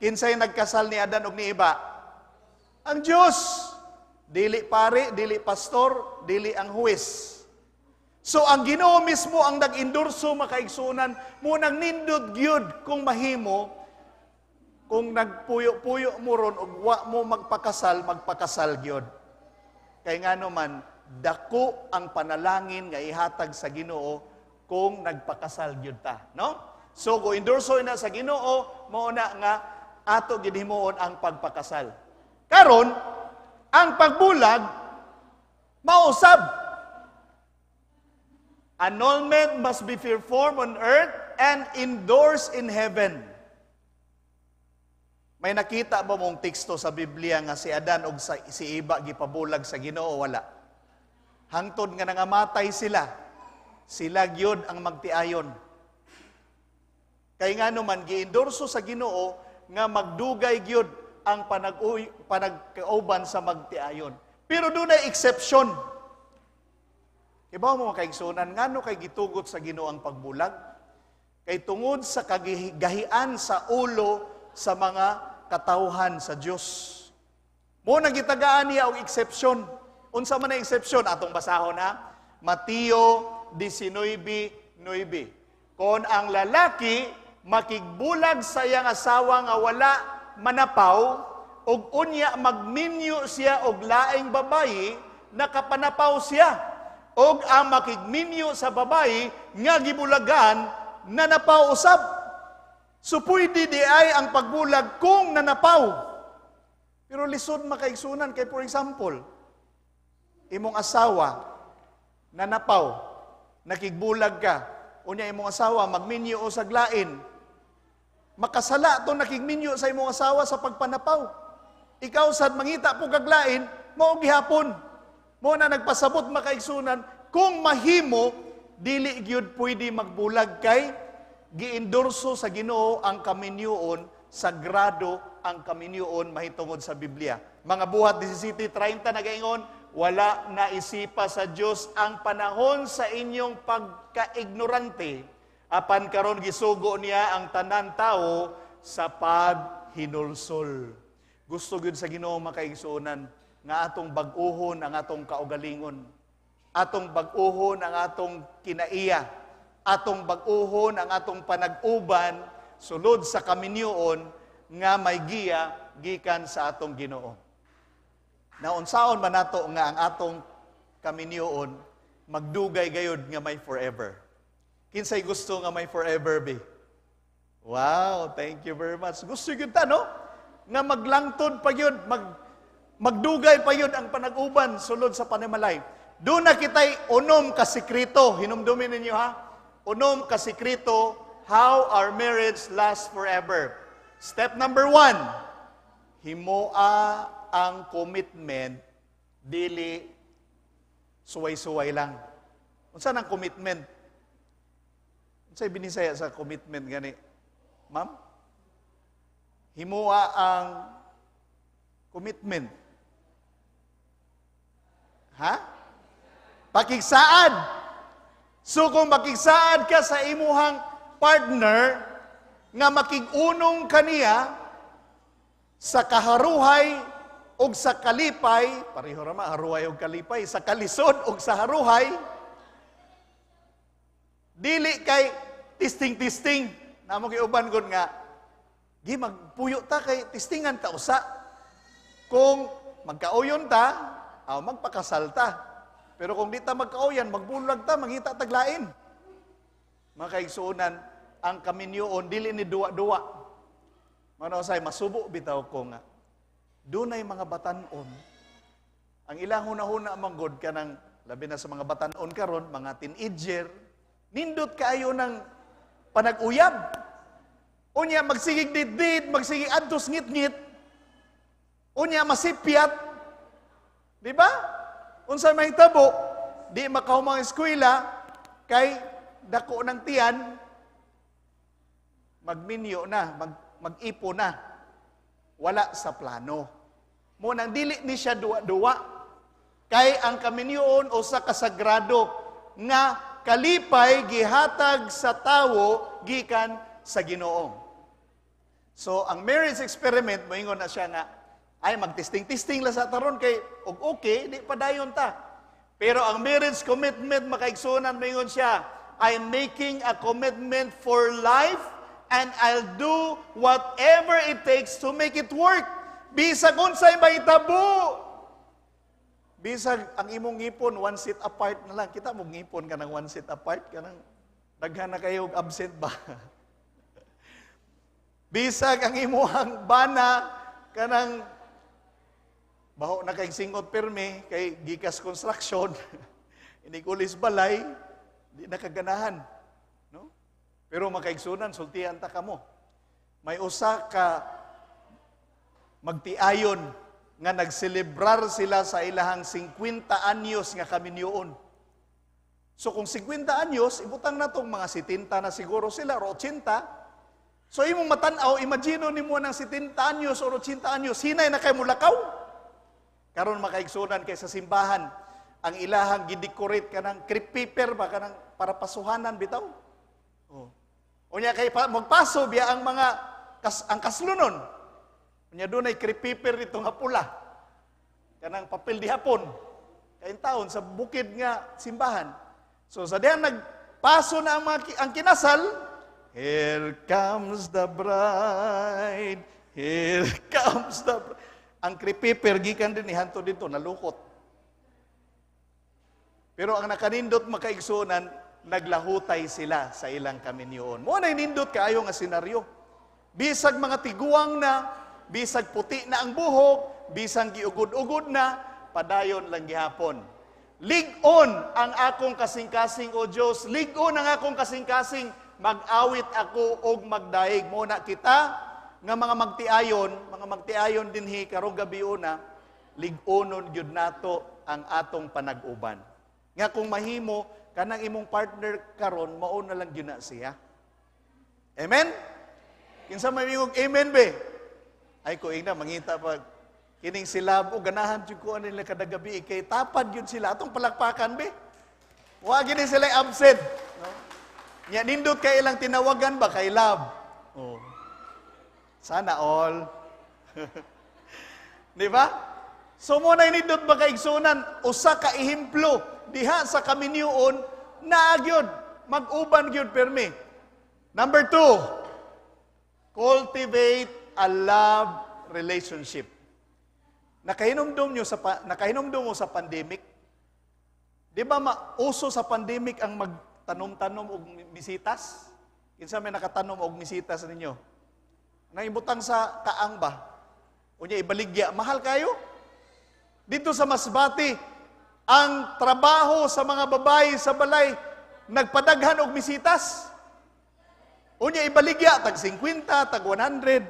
Kinsay nagkasal ni Adan ug ni Eva? Ang Diyos. Dili pare, dili pastor, dili ang huwes. So ang Ginoo mismo ang nag-endorso makaigsunan mo nang nindot gyud kung mahimo, kung nagpuyo-puyo mo ron ug wa mo magpakasal gyud. Kay ngano man dako ang panalangin nga ihatag sa Ginoo kung nagpakasal gyud ta, no? So go endorso na sa Ginoo mao na nga ato gid himuon ang pagpakasal. Karon ang pagbulag mausab. Annulment must be performed on earth and endorsed in heaven. May nakita ba mong teksto sa Biblia nga si Adan ug si Eva gipabulag sa Ginoo? Wala. Hangtod nga nangamatay sila, sila gyud ang magtiayon. Kay ngano man giendorso sa Ginoo nga magdugay gyud ang panagkauban sa magtiayon. Pero dunay exception. Ibaw mo kaigsunan, ngano kay gitugot sa Ginoo ang pagbulag? Kay tungod sa kagigahian sa ulo sa mga katawhan sa Dios. Mo nagitagaan niya og exception. unsa man ang exception atong basahon ha. Mateo 19:9. Kung ang lalaki makigbulag sa iyang asawa nga wala manapaw, ug unya magminyo siya og laing babayi, nakapanapaw siya. Og ang makigminyo sa babayi nga gibulagan, nanapaw usab. So pwede di ay ang pagbulag kung nanapaw. Pero lisod makaigsunan kay for example, imong asawa nanapaw, nakigbulag ka, unya imong asawa magminyo o saglain. Makasala to nakigminyo sa imong asawa sa pagpanapaw. Ikaw sad mangita po kaglain, mao gihapon. Mo na nagpasabot makaigsunan kung mahimo dili gyud pwede magbulag kay giendorso sa Ginoo ang kaminyoon, sagrado ang kaminyoon mahitungod sa Biblia. Mga Buhat 17:30 nagaingon, wala naisipa sa Dios ang panahon sa inyong pagkaignorante, apan karon gisugo niya ang tanan tao sa paghinulsol. Gusto gyud sa Ginoo makaigsuonan nga atong bag-uhon ang atong kaugalingon, atong bag-uhon ang atong kinaiya, atong bag-uhon ang atong panag-uban sulod sa kaminyoon nga may giya gikan sa atong Ginoo. Naunsaon man nato nga ang atong kaminyoon magdugay gayud nga may forever. Kinsay gusto nga may forever be? Wow, thank you very much. Gusto gyud ta no? Nga maglangtod pa yun, magdugay pa yun ang panag-uban sulod sa panimalay. Doon na kita'y unom ka sikrito. Hinumdumin ninyo ha? Unom ka sikrito, how our marriage lasts forever. Step number 1, himoa ang commitment, dili suway-suway lang. Unsa ang commitment? Unsay binisaya sa commitment gani? Ma'am? Himoa ang commitment. Ha? Pakigsaad. So kung makigsaad ka sa imuhang partner, nga makigunong kaniya sa kaharuhay o sa kalipay, pareho rama, haruhay o kalipay, sa kalisod o sa haruhay, dili kay tisting-tisting. Namo giuban gud nga, gi magpuyo ta kay tistingan ta usa. Kung magkauyon ta, magpakasal ta. Pero kung di ta magkauyan, magbulag ta, mangita taglain. Mga kaigsuonan, ang kaminyoon, dili ni duwa-duwa. Manusay, masubo bitaw ko nga. Dunay mga batanon. Ang ilang huna-huna manggod ka ng, labi na sa mga batanon karon, mga teenager, nindot kaayo ng panag-uyab. Unya magsigig did-did, magsigig adtos ngit-ngit. Unya masipyat. Di ba? Unsa mahitabo, di makahumang eskwela kay dako ng tiyan, magminyo na, mag-ipo na. Wala sa plano. Mo nang dili ni siya duwa-duwa. Kay ang kaminyoon o sa kasagrado nga kalipay gihatag sa tawo gikan sa Ginoo. So, ang marriage experiment, moingon na siya nga, ay magtisting-tisting lang sa taron kay, okay, di padayon ta. Pero ang marriage commitment, makaigsunan, moingon siya, I'm making a commitment for life and I'll do whatever it takes to make it work. Bisag unsay mahitabo. Bisag ang imong ngipon, 1 seat apart na lang. Kita mong ngipon ka ng 1 seat apart, kanang daghan na kayo absent ba? Bisag ang imuhang bana kanang baho na kay singot perme kay gikas construction inigulis balay di nakaganahan no. Pero makaigsunan sultian ta kamo. May usa ka magtiayon nga nagselebrar sila sa ilahang 50 anyos nga kaminyoon. So kung 50 anyos ibutang natong mga 70 na siguro sila o 80. So imong matan-aw, imagine nimo nang 70 anyos o 80 anyos, hinay na kay mulakaw. Karon makaigsunan kay sa simbahan, ang ilahang gidecorate kanang crepe paper ba kanang para pasuhanan bitaw. Oh. Unya kay magpaso biya ang mga ang kaslunon. Unya dunay crepe paper dito nga pula. Kanang papel di hapon. kain taon sa bukid nga simbahan. So sa diyan nagpaso na ang kinasal, here comes the bride, here comes the bride. Ang kripiper, gikan din ihanto dito, nalukot. Pero ang nakanindot makaigsunan, naglahutay sila sa ilang kaminyoon. Mo na nindot kaayo nga senaryo. Bisag mga tiguang na, bisag puti na ang buhok, bisag giugod-ugod na, padayon lang gihapon. Lig-on ang akong kasing-kasing o Diyos, lig-on ang akong kasing-kasing, mag-awit ako og magdaig. Muna kita, nga mga magtiayon dinhi karong gabi una, lig-onon gyud nato ang atong panag-uban. Nga kung mahimo, kanang imong partner karon mao na lang gyud na siya. Amen? Kinsa may mingog amen be? Ay ko ina mangita pag kining sila o ganahan jud ko nila kada gabi kay tapad gyud sila atong palakpakan be. Wa gini sila absent, no? Nya nindot kay ilang tinawagan ba kay love. Oh. Sana all. Di ba? So mo na nindot ba kaigsunan usa ka ehemplo diha sa kaminyoon na gyud mag-uban gyud permi. Number 2, cultivate a love relationship. Nakahinumdum mo sa pandemic. Di ba mauso sa pandemic ang magtanom-tanom og bisitas? Kinsa may nakatanom og bisitas ninyo? Naibutang sa kaang ba? O niya ibaligya, mahal kayo? Dito sa Masbati, ang trabaho sa mga babae sa balay, nagpadaghan og bisitas. O niya ibaligya, tag 50, tag 100.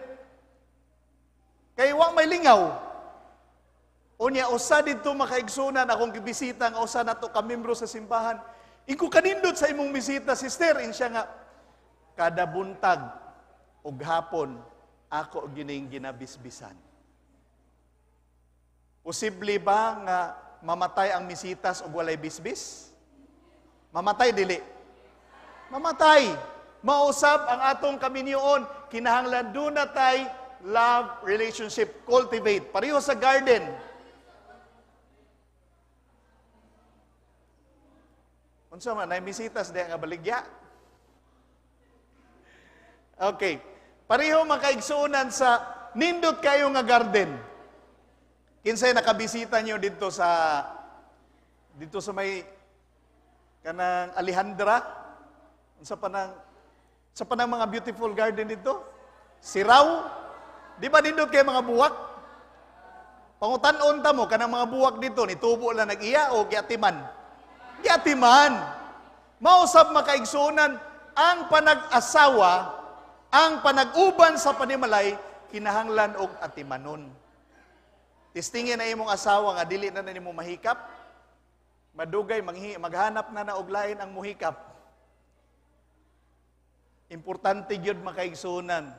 Kay wa may lingaw. O niya, usa dito makaigsunan, akong gibisita nga usa nato ka membro sa simbahan. Iko kanindot sa imong bisita, sister, insya nga, kada buntag, ug hapon ako gining ginabisbisan. Posible ba nga mamatay ang misitas ug walay bisbis? Mamatay dili. Mamatay. Mausab ang atong kaminyoon, kinahanglan do na tay love relationship, cultivate. Pareho sa garden. Unsa man nay misitas diha nga baligya? Okay. Pareho makaigsuunan sa nindot kayo nga garden. Kinsay nakabisita niyo dito sa may kanang Alejandra? Sa panang mga beautiful garden dito? Siraw? Di ba nindot kayo mga buwak? Pangutan-on ta mo kanang mga buwak dito nitubo lang nag-iya o giatiman? Giatiman. Mausab makaigsuunan ang panag-asawa, ang panag-uban sa panimalay, kinahanglan og atimanon. Tistingin na imong asawa nga dili na nimo mahikap, madugay maghanap na og lain ang muhikap. Importante gyud makaigsunan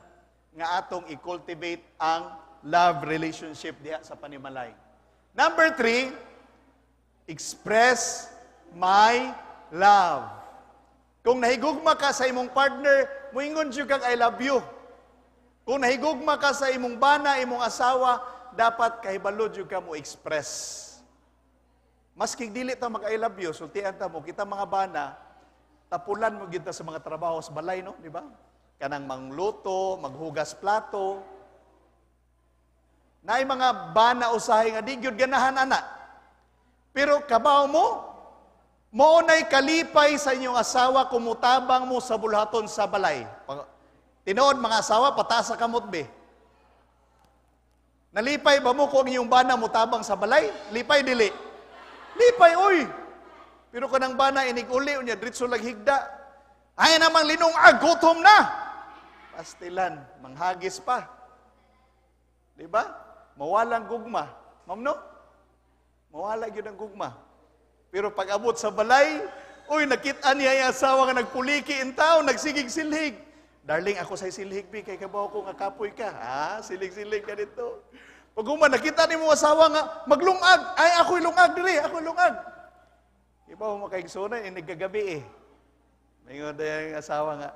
nga atong i-cultivate ang love relationship diha sa panimalay. Number 3, express my love. Kung nahigugma ka sa imong partner, muingon jud kag I love you. Kung nahigugma ka sa imong bana, imong asawa, dapat kahibalo jud ka mo express. Maski dili ta mag I love you, sultian ta mo kita mga bana, tapulan mo gid ta sa mga trabaho sa balay, no, di ba? Kanang mangluto, maghugas plato. Naay mga bana usahay nga di gyud ganahan ana. Pero kabaw mo, maunay kalipay sa inyong asawa kumutabang mo sa bulhaton sa balay. Tinood mga asawa, pataas sa kamot be. Nalipay ba mo kung inyong bana mutabang sa balay? Lipay dili. Lipay, oy. Pero kanang bana inig-uli, unya diretso lang higda. Ay namang linungag, gutom na. Pastilan, manghagis pa. Di ba? Mawalang gugma. Ma'am no? Mawala yun ang gugma. Pero pag abot sa balay, uy, nakita niya yung asawa nga nagpuliki in tao, nagsigig-silhig. Darling, ako sa'y silhig, bi, kay kabaw ko nga kapoy ka. Silig-silig ka dito. Pag nakita ni mo asawa nga, maglungag. Ay, ako'y lungag, dili, ako'y lungag. Iba mo makaigsunan, nagkagabi eh. Mayroon na yung asawa nga,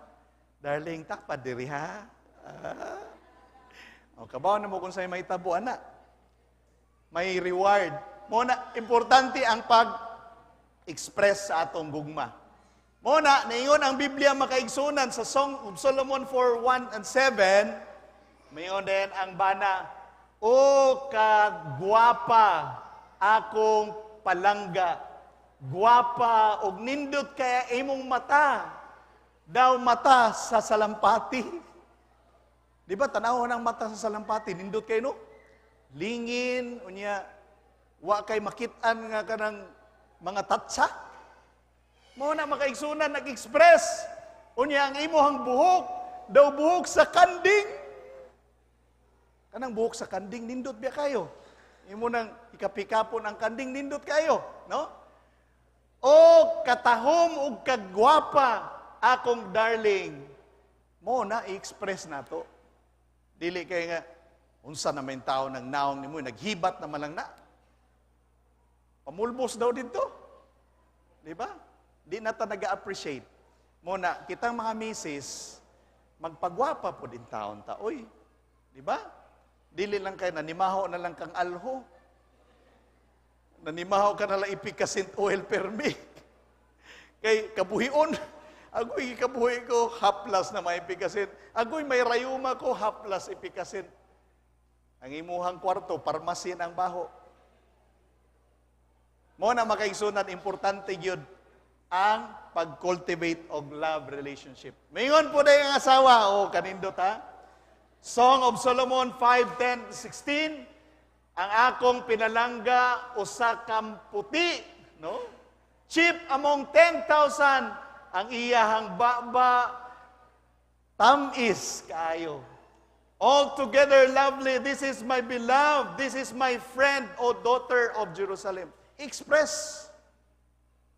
darling, takpad diri ha. O, kabaw na mo kung sa'yo may tabo, anak. May reward. Muna, importante ang pag-express sa atong gugma. Muna, naingon ang Biblia makaigsunan sa Song of Solomon 4:1 and 7, mayon din ang bana, o kagwapa akong palangga, gwapa og nindot kaya imong mata, daw mata sa salampati. Di ba, tanawon ang mata sa salampati, nindot kayo, no? Lingin, unya, wa kay makitaan nga kanang mga tatsa. Mo na makaigsunan, nag-express. Unya, ang imuhang buhok, daw buhok sa kanding. Kanang buhok sa kanding, nindot biya kayo. Imo nang ikapikapon ang kanding, nindot kayo. No? O katahom ug kagwapa akong darling. Mo na i-express na to. Dili kay nga, unsa na may tao ng naong ni mo, naghibat na malang na. Pamulbos daw dito. Di ba? Di na ta nag-appreciate. Muna, kitang mga misis, magpagwapa po din taon ta. Uy, di ba? Dili lang kayo, nanimaho na lang kang alho. Nanimaho ka na lang ipikasint oil permi. Kay kabuhion, agoy kabuhi ko, haplas na may ipikasint. Agoy may rayuma ko, haplas ipikasint. Ang imuhang kwarto, parmasin ang baho. Mo na makaigsunan, importante yun ang pag-cultivate og love relationship. Mayon po na yung asawa, o kanindot ha? Song of Solomon 5:10-16, ang akong pinalangga usa kang puti, no? Chief among 10,000, ang iyahang baba tamis kaayo. Altogether lovely, this is my beloved, this is my friend, O daughter of Jerusalem. Express.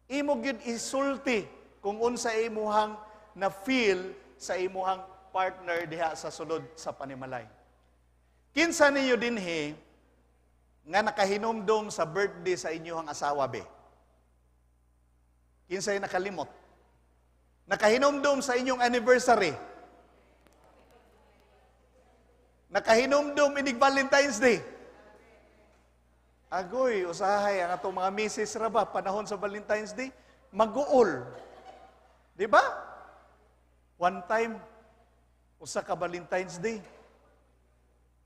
Imo gid isulti kung unsa imuhang na feel sa imuhang partner diha sa sulod sa panimalay. Kinsa ninyo dinhi nga nakahinumdum sa birthday sa inyong asawa be? Kinsay nakalimot? Nakahinumdum sa inyong anniversary? Nakahinumdum inig Valentine's Day? Agoy, usahay ang atong mga misis ra ba panahon sa Valentine's Day, mag-uol. Di ba? One time, usa ka Valentine's Day.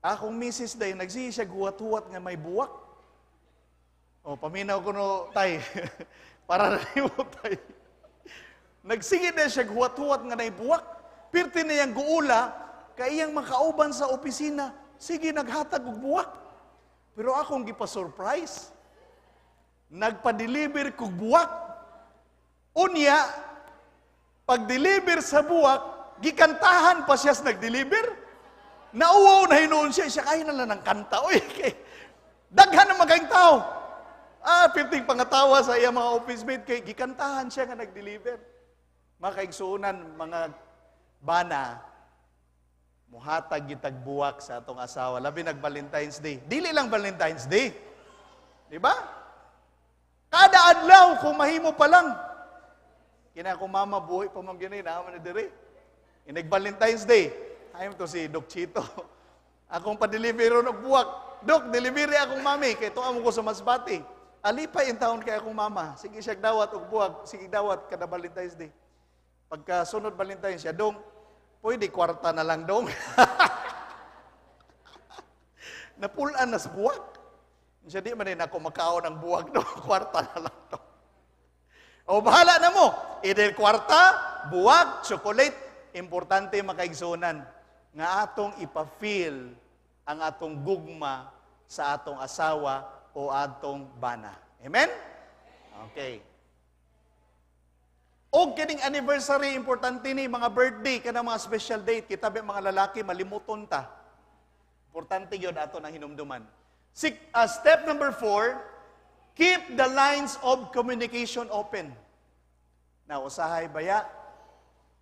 Akong misis day, nagsihi siya guwat-huwat nga may buwak. O, paminaw ko no, tay. Para na mo, tay. Nagsingid na siya guwat-huwat nga may buwak. Pirti na yung guula, kaya iyang makauban sa opisina, sige, naghatag og buwak. Pero akong gipa-surprise. Nagpa-deliver kog buwak. Unya, pag-deliver sa buwak, gikantahan pa siya sa nag-deliver. Nauwaw na hinuon siya. Siya kaya na lang ng kanta. Uy, daghan na maging tao. 15 pangatawa sa iya mga office mate. Kay gikantahan siya nga nag-deliver. Mga kaigsuunan, mga bana, muhatag gitag buwak sa atong asawa. Labi nag-Valentine's Day. Dili lang Valentine's Day. Di ba? Kada adlaw, kung mahimo pa lang. Kina ko mama, buhay pa mong ginay, naman na diri. Nag-Valentine's Day, ayun to si Doc Chito. Akong pa-deliver ng buwak. Doc, delivery akong mami, kaya tuwa mo ko sa Masbate. Alipay yung taon kay akong mama. Sige siya dawat og buwak, sige dawat kada Valentine's Day. Pagka sunod Valentine's siya, dong, pwede kwarta na lang dong. Napulaan na sa buwak. Siya di man din ako makaon ng buwak dong, kwarta na lang dong. O bahala na mo, either kwarta, buwak, chocolate, importante makaigsunan nga atong ipa-feel ang atong gugma sa atong asawa o atong bana. Amen? Okay. O kining anniversary, importante ni mga birthday, kanang mga special date, kita ba mga lalaki, malimuton ta. Importante yun ato na hinumduman. Step number 4, keep the lines of communication open. Now, usahay baya,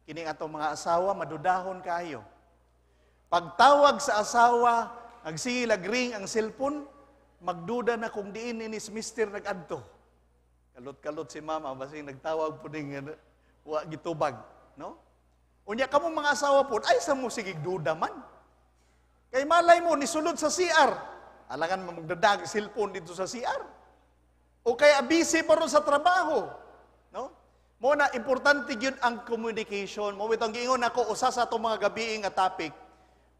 kining atong mga asawa, madudahon kayo. Pagtawag sa asawa, agsilag ring ang cellphone, magduda na kung diin inis mister nag-adto. Kalot-kalot si mama, basing nagtawag po din wa gitubag. No? Unya kamo mga asawa po, ay sa mo sigig duda man. Kay malay mo, nisulod sa CR. Alangan mo magdadag cellphone dito sa CR. O kaya busy pa ron sa trabaho. No? Muna, importante yun ang communication. Mo itong giingon ako, usa sa itong mga gabi nga topic,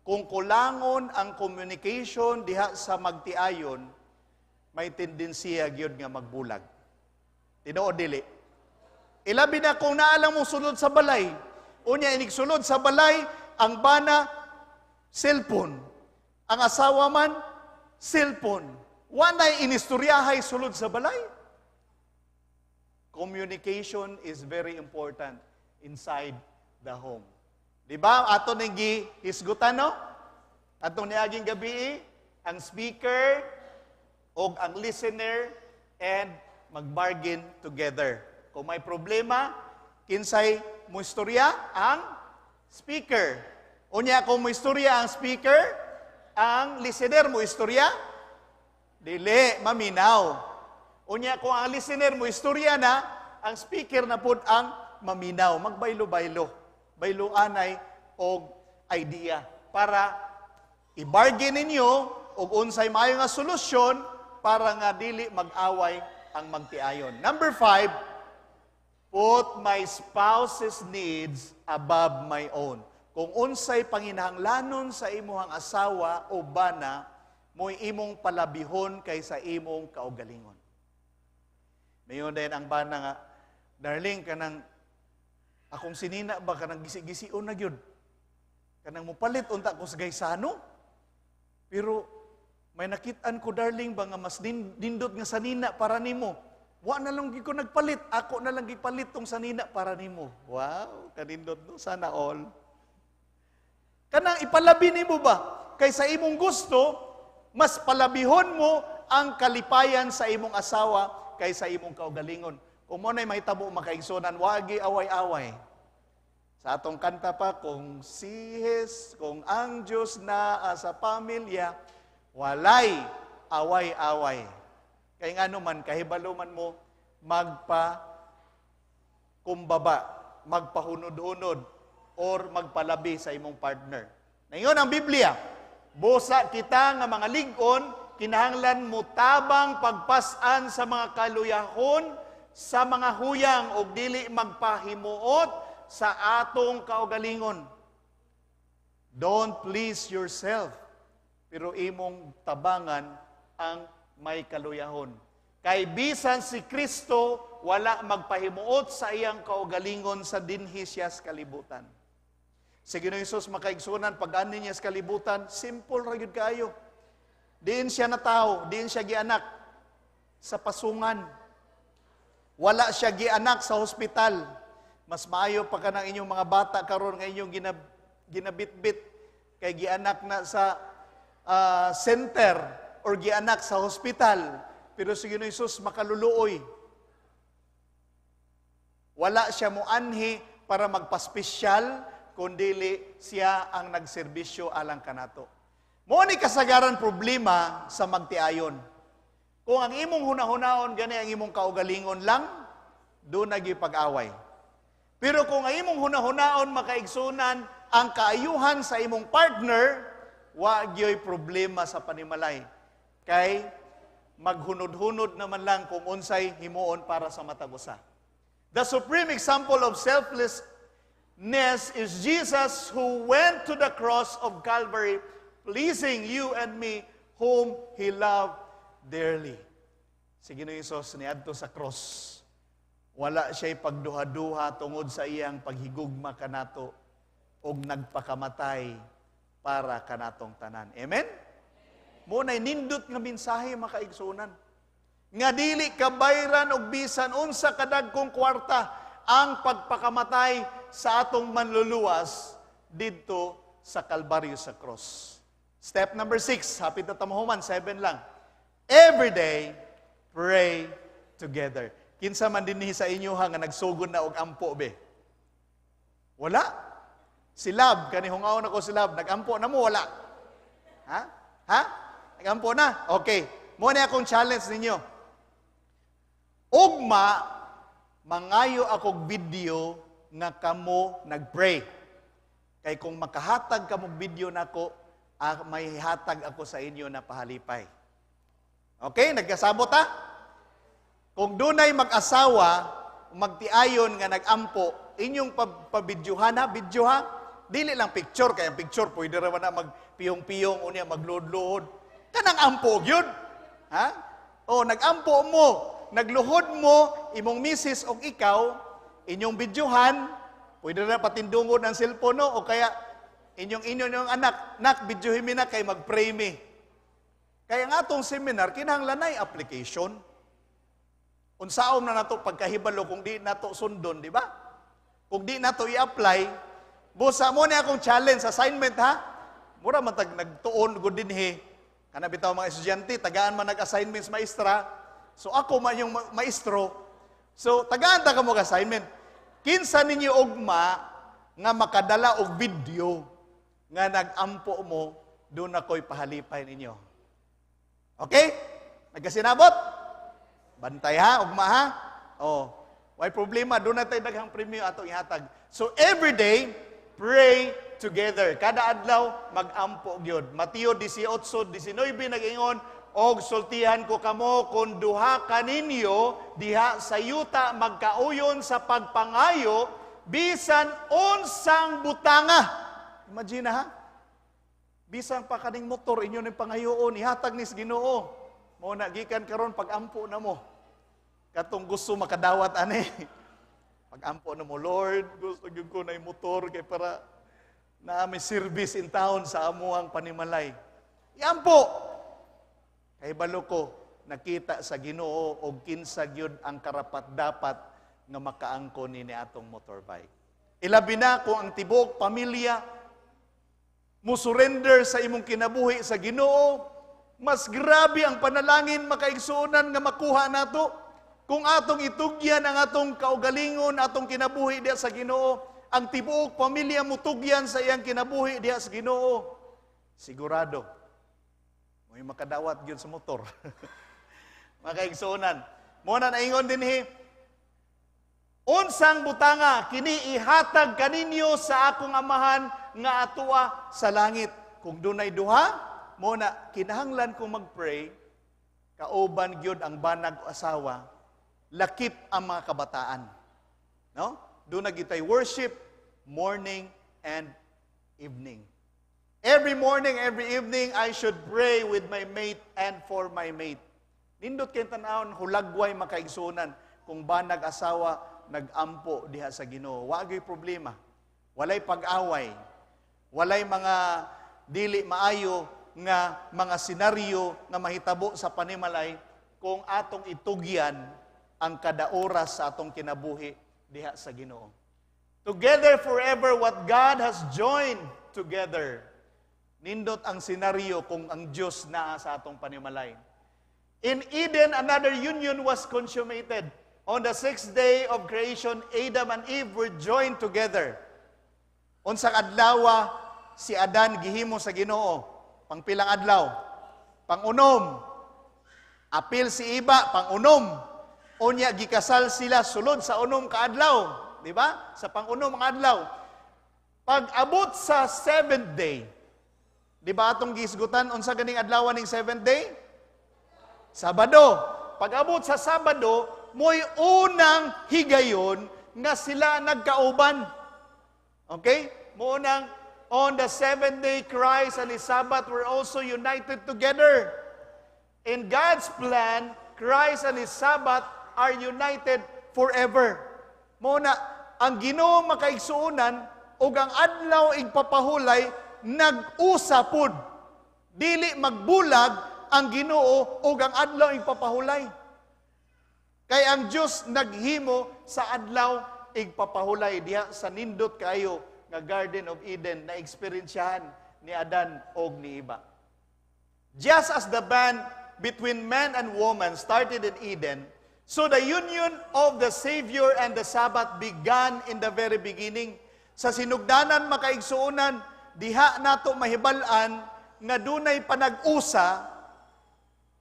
kung kulangon ang communication diha sa magtiayon, may tendensiya gyud nga magbulag. Tinuod dili. Ilabi na kung naalang mo sulod sa balay. Unya inig sulod sa balay, ang bana, cellphone. Ang asawa man, cellphone. Wanay inistoryahay sulod sa balay. Communication is very important inside the home. Di ba? Ato nang gihisgutan, no? Atong niaging gabi, ang speaker o ang listener and mag-bargain together. Kung may problema, kinsay mo istorya ang speaker. Unya kung mo istorya ang speaker, ang listener mo istorya, dili, maminaw. Unya kung ang listener mo istorya na, ang speaker na pud ang maminaw. Magbaylo-baylo. Baylo anay og idea para i-bargain ninyo og unsay maayo nga solusyon para nga dili mag-away ang magtiayon. Number 5, put my spouse's needs above my own. Kung unsay panginahanglanon sa imuhang asawa o bana, mo'y imong palabihon kaysa imong kaugalingon. Mayon din ang bana nga, darling, kanang akong sinina ba, kanang gisi-gisi-on na gyud. Kanang mupalit unta ko sa gaysano. Pero may nakitaan ko, darling, ba nga mas nindot nga sanina para nimo. Wa na lang gyud ko nagpalit, ako na lang gipalit tong sanina para nimo. Wow, kanindot no, sana all. Kanang ipalabi nimo ba kaysa imong gusto, mas palabihon mo ang kalipayan sa imong asawa kaysa imong kaugalingon. Kung mo na'y mahitabo makaigsunan, wagi away-away. Sa atong kanta pa, kung sihes, kung ang Diyos na sa pamilya, walay away-away. Kaya nga naman, kahibaluman mo, magpa-kumbaba, magpahunod-hunod, or magpalabi sa imong partner. Ngayon ang Biblia, busa kita nga mga ligon, kinahanglan mo tabang pagpasan sa mga kaluyahon, sa mga huyang o dili magpahimuot sa atong kaugalingon. Don't please yourself, pero imong tabangan ang may kaluyahon. Kay bisan si Kristo, wala magpahimuot sa iyang kaugalingon sa dinhi siya sa kalibutan. Si Ginoong Hesus makaigsunan, pag-ani niya sa kalibutan, simple ra gyud kayo. Diin siya na tao, diin siya gianak sa pasungan. Wala siya gianak sa hospital. Mas maayo pa ka ng inyong mga bata karon nga inyong ginabitbit kay gianak na sa center or gianak sa hospital. Pero si Ginoong Hesus makaluluoy. Wala siya mo anhi para magpa-spesyal, kundili siya ang nagserbisyo alang kanato. Mo ni kasagaran problema sa magtiayon. Kung ang imong hunahunaon gani ang imong kaugalingon lang, doon nagipag-away. Pero kung ang imong hunahunaon makaigsunan ang kaayuhan sa imong partner, wa gyoy problema sa panimalay. Kay maghunod-hunod naman lang kung unsay himuon para sa matag usa. The supreme example of selflessness is Jesus who went to the cross of Calvary, pleasing you and me, whom He loved dearly. Si Ginoong Hesus niadto sa cross. Wala siya'y pagduha-duha tungod sa iyang paghigugma kanato og nagpakamatay para kanatong tanan. Amen? Muna'y nindot nga mensahe makaigsunan. Nga dili kabayran og bisan unsa kadagkong kwarta ang pagpakamatay sa atong manluluwas didto sa Kalbaryo sa cross. Step number 6, hapit na tamahuman, 7 lang. Every day, pray together. Kinsa man dinhi sa inyo nga nagsugod na og ampo be? Wala. Si Lab, kanihungaon ako si Lab, nagampo na mo, wala. Ha? Ha? Nagampo na? Okay. Muna akong challenge ninyo. Ugma, mangayo akong video nga kamo nagpray. Kay kung makahatag kamo video nako, may hatag ako sa inyo na pahalipay. Okay, nagkasabot ha? Kung dunay mag-asawa, magtiayon nga nag-ampo, inyong pabidyuhan ha, video ha, dili lang picture, kaya picture, pwede raman na magpiyong-piyong, unya magluhod-luhod. Kanang ampo, yun. Ha? O, nag-ampo mo, nagluhod mo, imong misis o ikaw, inyong bidyuhan, pwede na patindungod ng cellphone, no? O kaya, inyong anak, bidyuhin mi na kay mag-pray mi. Kaya nga itong seminar, kinahanglan na application. Unsaon na nato pagkahibalo kung di nato sundon, di ba? Kung di nato i-apply, busa mo na akong challenge, assignment ha? Mura man nagtuon gud dinhi. Kana bitaw mga estudyante, tagaan man nag-assignments maestra. So ako man yung maestro. So tagaan ta kamo assignment. Kinsa ninyo ugma nga makadala og video nga nag-ampo mo, doon ako'y pahalipay ninyo. Okay? Nagkasinabot? Bantay ha, ugma ha. Oh, why problema, doon na tayo daghang premyo atong ihatag. So every day, pray together. Kada adlaw mag-ampo gyud. Mateo 18:19 nag-ingon, og sultihan ko kamo kun duha kaninyo diha sa yuta magkauyon sa pagpangayo bisan unsang butanga. Imagine ha? Bisan pa kaning motor inyo ning pangayoon ihatag ni sa Ginoo. Mo na gikan karon pag-ampo na mo. Katong gusto makadawat ani. Pag-ampo na mo, Lord, gusto gyud ko na yung motor kay para na may service in town sa amuang panimalay. Iampo. Kay balo ko nakita sa Ginoo og kinsa gyud ang karapat-dapat nga makaangkon ni atong motorbike. Ilabi na kung ang tibuok pamilya mo surrender sa imong kinabuhi sa Ginoo, mas grabe ang panalangin makaigsuonan nga makuha nato kung atong itugyan ang atong kaugalingon, atong kinabuhi diha sa Ginoo, ang tibuok pamilya mo tugyan sa iyang kinabuhi diha sa Ginoo. Sigurado, may makadawat gyud sa motor. Makaigsuonan. Mo na naingon dinhi, unsang butanga kini ihatag kaninyo sa akong amahan nga atua sa langit. Kung dunay duha, mo na kinahanglan ko mag-pray, kauban gyud ang banag o asawa, lakip ang mga kabataan. No? Doon na gitay worship, morning and evening. Every morning, every evening, I should pray with my mate and for my mate. Nindot kay tan-awon hulagway makaigsunan kung banag asawa nag-ampo diha sa Ginoo. Wa gyud problema. Walay pag-away. Walay mga dili maayo nga mga senaryo nga mahitabo sa panimalay kung atong itugyan ang kada oras sa atong kinabuhi diha sa Ginoo. Together forever what God has joined together. Nindot ang senaryo kung ang Diyos naa sa atong panimalay. In Eden, another union was consummated. On the sixth day of creation, Adam and Eve were joined together. Unsang adlaw si Adan gihimo sa Ginoo, pangpilang adlaw, pangunom. Apil si Iba, pangunom. Unya gikasal sila sulod sa unom ka adlaw, di ba? Sa pangunom nga adlaw. Pag abot sa seventh day, di ba atong gisgutan unsa ganing adlaw ning seventh day? Sabado. Pag abot sa Sabado, mo'y unang higayon nga sila nagkauban. Okay? Munang on the seventh day, Christ and His Sabbath were also united together. In God's plan, Christ and His Sabbath are united forever. Muna, ang Ginoo makaigsuonan ug ang adlaw igpapahulay nag-usapod. Dili magbulag ang Ginoo ug ang adlaw igpapahulay. Kay ang Dios naghimo sa adlaw igpapahulay diha sa nindot kaayo nga Garden of Eden na eksperyensyahan ni Adan og ni Iba. Just as the bond between man and woman started in Eden, so the union of the Savior and the Sabbath began in the very beginning. Sa sinugdanan makaigsuonan, diha nato mahibal-an nga dunay panag-usa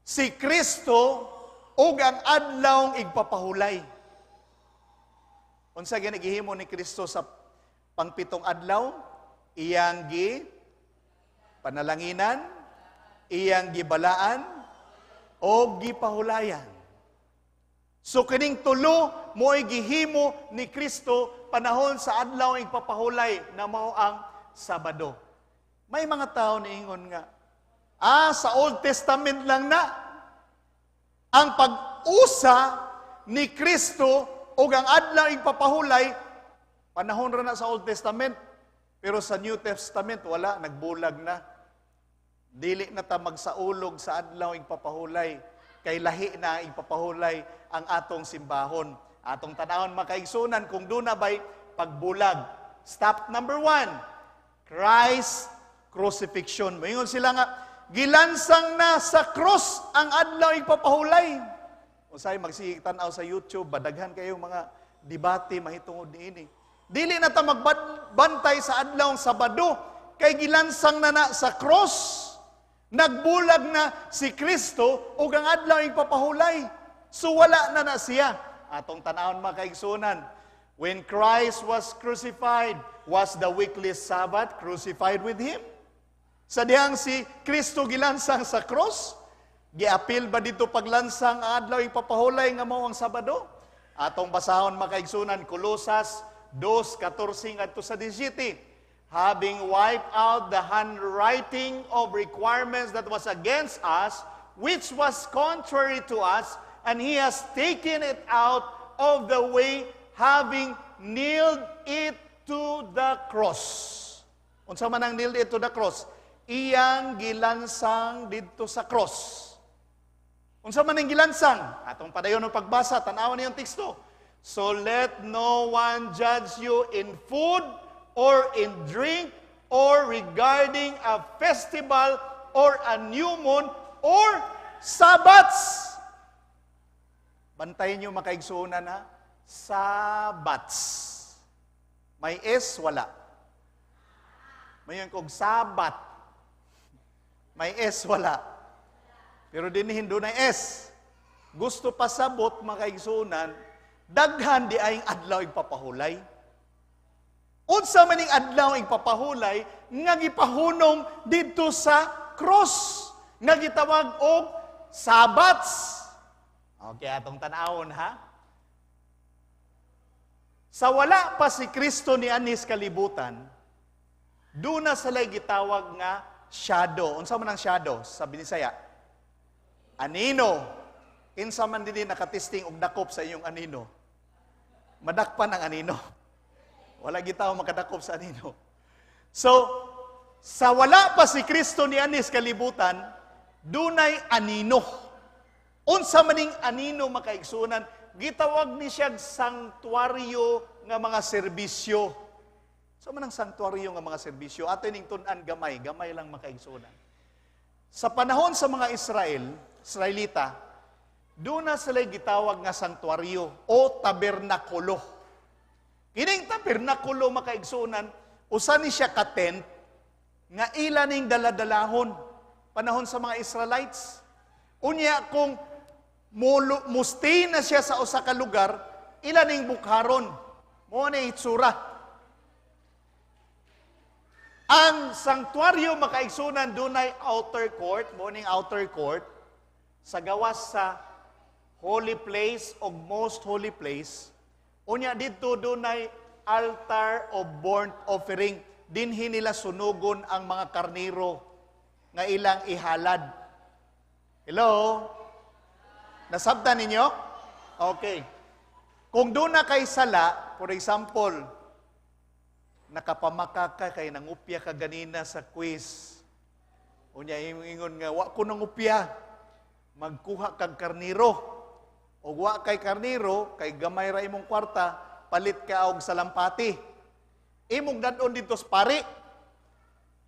si Kristo ug ang adlawng igpapahulay. Unsa ginigihimo ni Kristo sa pangpitong adlaw? Iyang panalanginan, iyang gibalaan, o gipahulayan. So kining tulo mo'y gihimo ni Kristo panahon sa adlaw ing papahulay na mao ang Sabado. May mga tao niingon nga, sa Old Testament lang na ang pag-usa ni Kristo o ang adlaw ing papahulay, panahon ra na sa Old Testament, pero sa New Testament wala, nagbulag na. Dili na ta magsaulog sa adlaw ing papahulay, kay lahi na ing papahulay ang atong simbahon. Atong tanawon makaigsunan kung doon na ba'y pagbulag. Stop number 1, Christ crucifixion. Mayingon sila nga, gilansang na sa cross ang adlaw ing papahulay. Usay magsigitanaw sa YouTube, badaghan kayo mga debate mahitungod niini. Dili na ta magbantay sa adlaw Sabado kay gilansang na sa cross. Nagbulag na si Kristo ug ang adlaw ing papahulay. So wala na siya. Atong tanawon makaigsunan, when Christ was crucified, was the weekly Sabbath crucified with Him? Sa dihang si Kristo gilansang sa cross, giapil ba dito paglansang ang adlaw ing papahulay nga mao ang Sabado? Atong basahon makaigsunan, Colosas 2:14 ngadto sa 17. Having wiped out the handwriting of requirements that was against us, which was contrary to us, and He has taken it out of the way, having nailed it to the cross. Unsa man ang nailed it to the cross? Iyang gilansang dito sa cross. Unsa man ang gilansang? Atong padayon ng pagbasa, tanawan niyong teksto. So let no one judge you in food or in drink or regarding a festival or a new moon or Sabbats. Bantayin niyo makaigsunan ha. Sabbats. May S, wala. Mayon kog Sabat. May S, wala. Pero dinihin doon ay S. Gusto pasabot makaigsunan, daghan di ayong adlaw ing papahulay. Unsa man ning adlaw ing papahulay nga gipahunong didto sa cross nga gitawag og Sabbats. Okay, atong tan-awon ha. Sa wala pa si Kristo ni anis kalibutan, doon na salay gitawag nga shadow. Unsa man ang shadow sa Binisaya? Anino. Kinsa man dinhi nakatisting og dakop sa inyong anino? Madakpan ang anino. Wala gitaw makadakop sa anino. So, sa wala pa si Kristo ni anis kalibutan, dunay anino. Unsa maning anino makaigsunan, gitawag ni siya sanktuaryo nga mga serbisyo. So man ang sanktuaryo nga mga serbisyo, ato ning tun-an gamay lang makaigsunan. Sa panahon sa mga Israelita, doon na sila gitawag nga sanktuaryo o tabernakulo. Kining tabernakulo makaigsunan, usa ni siya ka tent nga ila ning daladalahon panahon sa mga Israelites. Unya kung mustay na siya sa usa ka lugar, ila ning bukharon. Mo ni itsura. Ang sanktuaryo makaigsunan dunay outer court, mo ning outer court sa gawas sa holy place o most holy place. Unya didto dunay altar of burnt offering. Dinhi nila sunugon ang mga karniro nga ilang ihalad. Hello? Nasabtan ninyo? Okay. Kung doon na kay sala, for example, nakapamaka ka kay nangupya ka ganina sa quiz. Unya ingon nga, wa ko nangupya. Magkuha kag karniro. O wa kay karniro, kay gamay ra imong kwarta, palit ka og salampati. Imong dadon dito sa pari.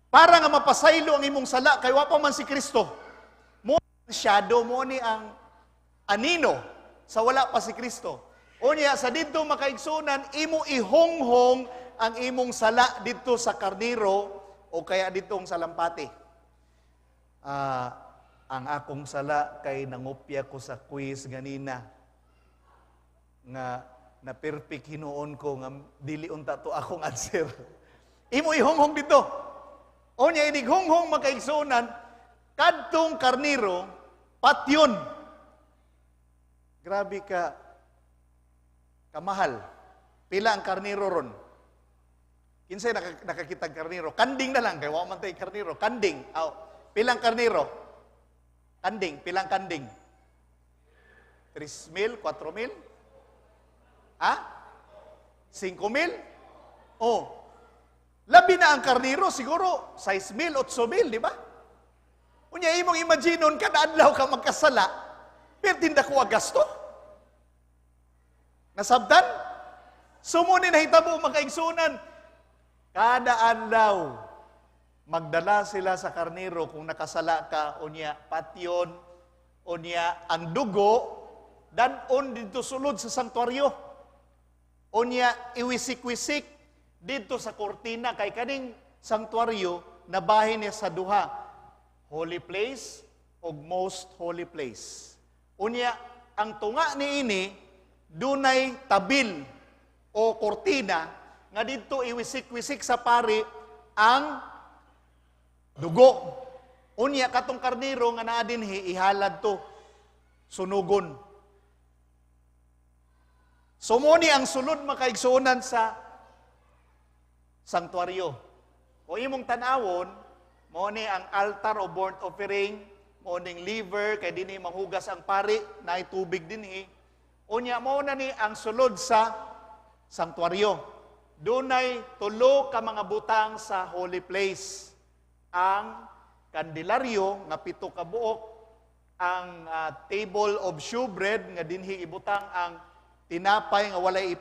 Para nga mapasaylo ang imong sala, kay wa pa man si Kristo. Mo shadow mo ni ang anino sa wala pa si Kristo. Unya sa didto makaigsunan, imo ihonghong ang imong sala dito sa karniro o kaya ditong salampati. Ang akong sala kay nangupya ko sa quiz ganina nga na perfect hinuon ko nga dili unta to akong answer. Imo ihonghong dito. Unya inighonghong makaigsunan kadtong karniro patyon. Grabe ka Kamahal. Pila ang karniro ron? Kinsay nakakitag karniro? Kanding na lang, kaya wala man tayo karniro. Kanding. Aw, pilang karniro? Kanding. Pilang kanding? 3,000? 4,000? Ha? 5,000? Oh. Labi na ang karniro, siguro 6,000, 8,000, di ba? Unya, imong imaginon, kada adlaw ka magkasala, pero tinda ko gasto. Nasabtan? Sumuni na hitabo makaigsunan. Kada adlaw, magdala sila sa karniro kung nakasala ka, unya, patyon, unya, ang dugo, danon dito sulod sa sanktuaryo. Unya, iwisik-wisik dito sa kortina, kay kaning sanktuaryo, nabahin niya sa duha, holy place o most holy place. Unya, ang tunga ni ini, dunay tabil o kortina, nga dito iwisik-wisik sa pari ang dugo. Unya, katong karniro nga naa dinhi, ihalad to, sunugon. Sumuni ang sulod makaigsunan sa sanktuaryo. O imong tanawon, mo ni ang altar o burnt offering, mo ning liver, kay dinhi mahugas ang pari, naay tubig dinhi. Unya, mo na ni ang sulod sa sanktuaryo. Dunay 3 ka mga butang sa holy place. Ang kandilaryo nga 7 ka buok, ang table of shewbread nga dinhi ibutang ang tinapay nga walay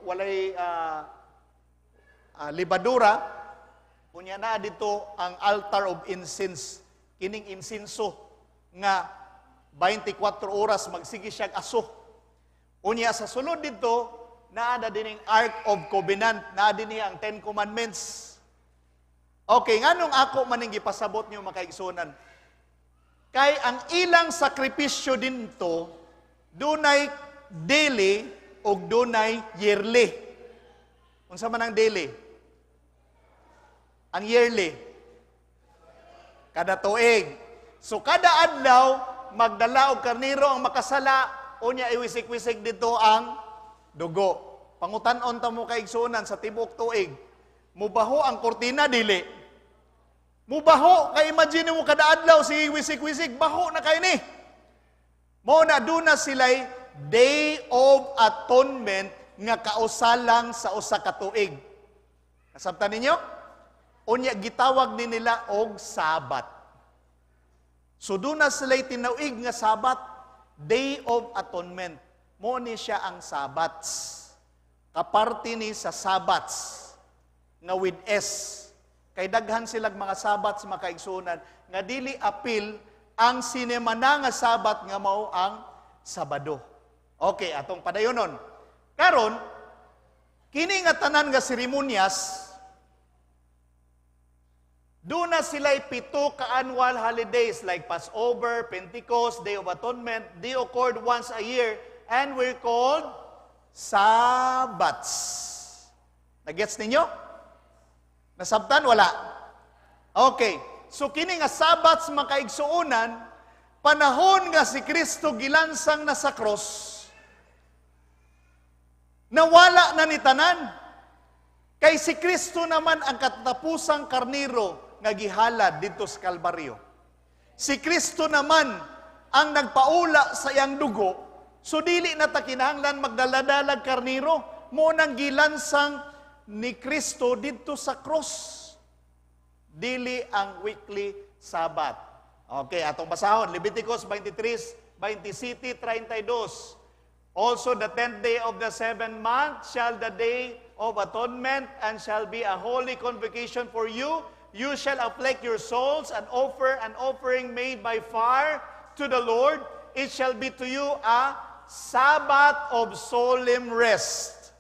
walay libadura. Unya na dito ang altar of incense, kining insinso nga 24 oras magsige siya aso. Unya sa sulod dito, naada din ang Ark of Covenant, naada din ang 10 Commandments. Okay, nganong ako maning gipasabot niyo makaigsunan? Kay ang ilang sakripisyo dinto, dunay daily o dunay yearly. Unsa man ang daily? Ang yearly. Kada tuig. So kada adlaw, magdala og karniro ang makasala, unya iwisik-wisik dito ang dugo. Pangutan-on ta mo kaigsunan sa tibok tuig. Mubaho ang kortina dili. Mubaho kay imagine mo kada adlaw si wisik-wisik baho na kay ni. Mo na duna sila'y Day of Atonement nga kausalang sa usa ka tuig. Nasabtan ninyo? Unya gitawag ni nila og Sabat. So duna sila'y tinawig nga Sabat, Day of Atonement. Mo ni siya ang Sabats. Kaparti ni sa Sabats nga with S. Kay daghan silag mga Sabats makaigsunan nga dili apil ang sinemana nga Sabat nga mao ang Sabado. Okay, atong padayonon. Karon kini nga tanan nga seremonyas duna sila'y 7 ka annual holidays like Passover, Pentecost, Day of Atonement. They occurred once a year and we're called Sabbats. Nagets ninyo? Nasabtan? Wala. Okay. So, kini nga Sabbats makaigsuunan, panahon nga si Kristo gilansang na sa cross, nawala na ni tanan. Kay si Kristo naman ang katatapusang karniro nga gihalad dito sa Kalbaryo. Si Kristo naman ang nagpaula sa iyang dugo, so dili na ta kinahanglan magdaladalag karniro, mo nang gilansang ni Kristo dito sa cross. Dili ang weekly Sabbath. Okay, atong basahon Leviticus 23:27, 32. Also the 10th day of the 7th month shall the day of atonement and shall be a holy convocation for you. You shall afflict your souls and offer an offering made by fire to the Lord. It shall be to you a Sabbath of solemn rest.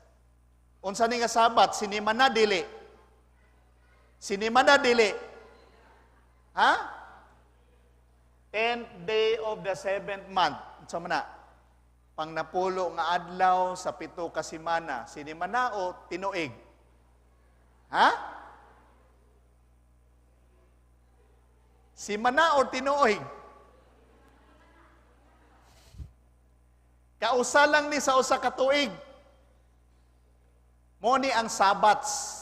Unsa ni nga Sabbath? Sinimana dili. Sinimana dili. Ha? 10th day of the 7th month. Unsa man na? Pang napulo nga adlaw sa 7 ka semana. Sinimana o tinuig? Ha? Simana o tinuig? Kausa lang ni sa usa ka tuig. Mo ni ang Sabbats,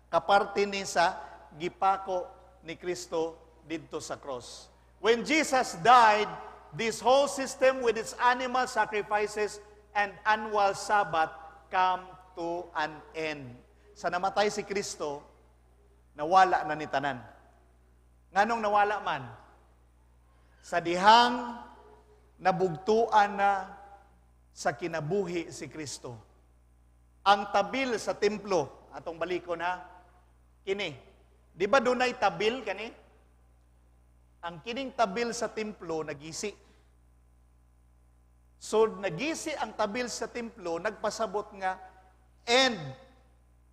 kaparte ni sa gipako ni Kristo didto sa cross. When Jesus died, this whole system with its animal sacrifices and annual Sabbath come to an end. Sa namatay si Kristo, nawala na ni tanan. Nganong nawala man? Sa dihang nabugtuan na sa kinabuhi si Kristo. Ang tabil sa templo, atong balikon ha, kini. Di ba dunay tabil kani? Ang kining tabil sa templo nagisi. So nagisi ang tabil sa templo, nagpasabot nga end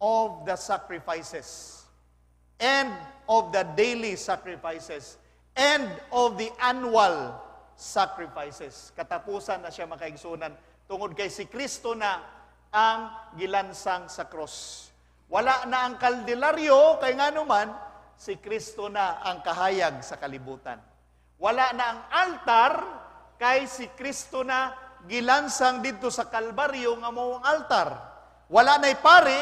of the sacrifices. End of the daily sacrifices. End of the annual sacrifices. Katapusan na siya makaigsunan tungod kay si Kristo na ang gilansang sa cross. Wala na ang kaldelaryo, kay nga naman, si Kristo na ang kahayag sa kalibutan. Wala na ang altar, kay si Kristo na gilansang dito sa Kalbaryo nga mao ang altar. Wala na'y pari,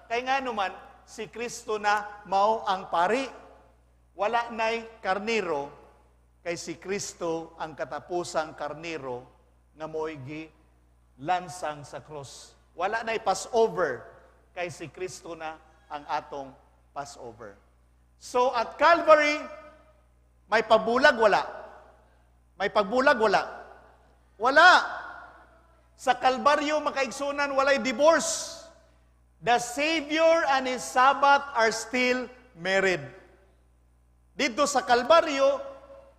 kay nga naman, si Kristo na mao ang pari. Wala na'y karniro, kay si Kristo ang katapusang karniro nga mo'y gilansang sa cross. Wala na'y Passover, kay si Kristo na ang atong Passover. So at Calvary, may pagbulag, wala. May pagbulag, wala. Wala. Sa Kalbaryo, makaigsunan, walay divorce. The Savior and His Sabbath are still married. Dito sa Kalbaryo,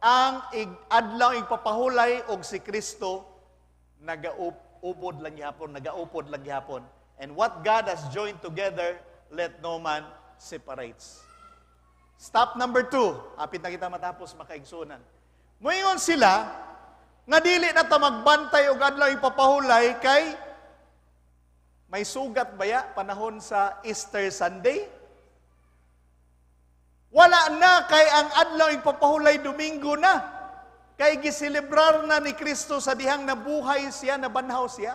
ang adlaw ipapahulay og si Kristo nagaupod lang gihapon. And what God has joined together, let no man separates. Stop number 2. Apit na kita matapos makaigsunan. Moingon sila, nga dili na ta magbantay og adlaw ipapahulay kay may sugat baya panahon sa Easter Sunday? Wala na kay ang adlaw ipapahulay Domingo na. Kay giselebrar na ni Kristo sa dihang nabuhay siya, nabanhaw siya.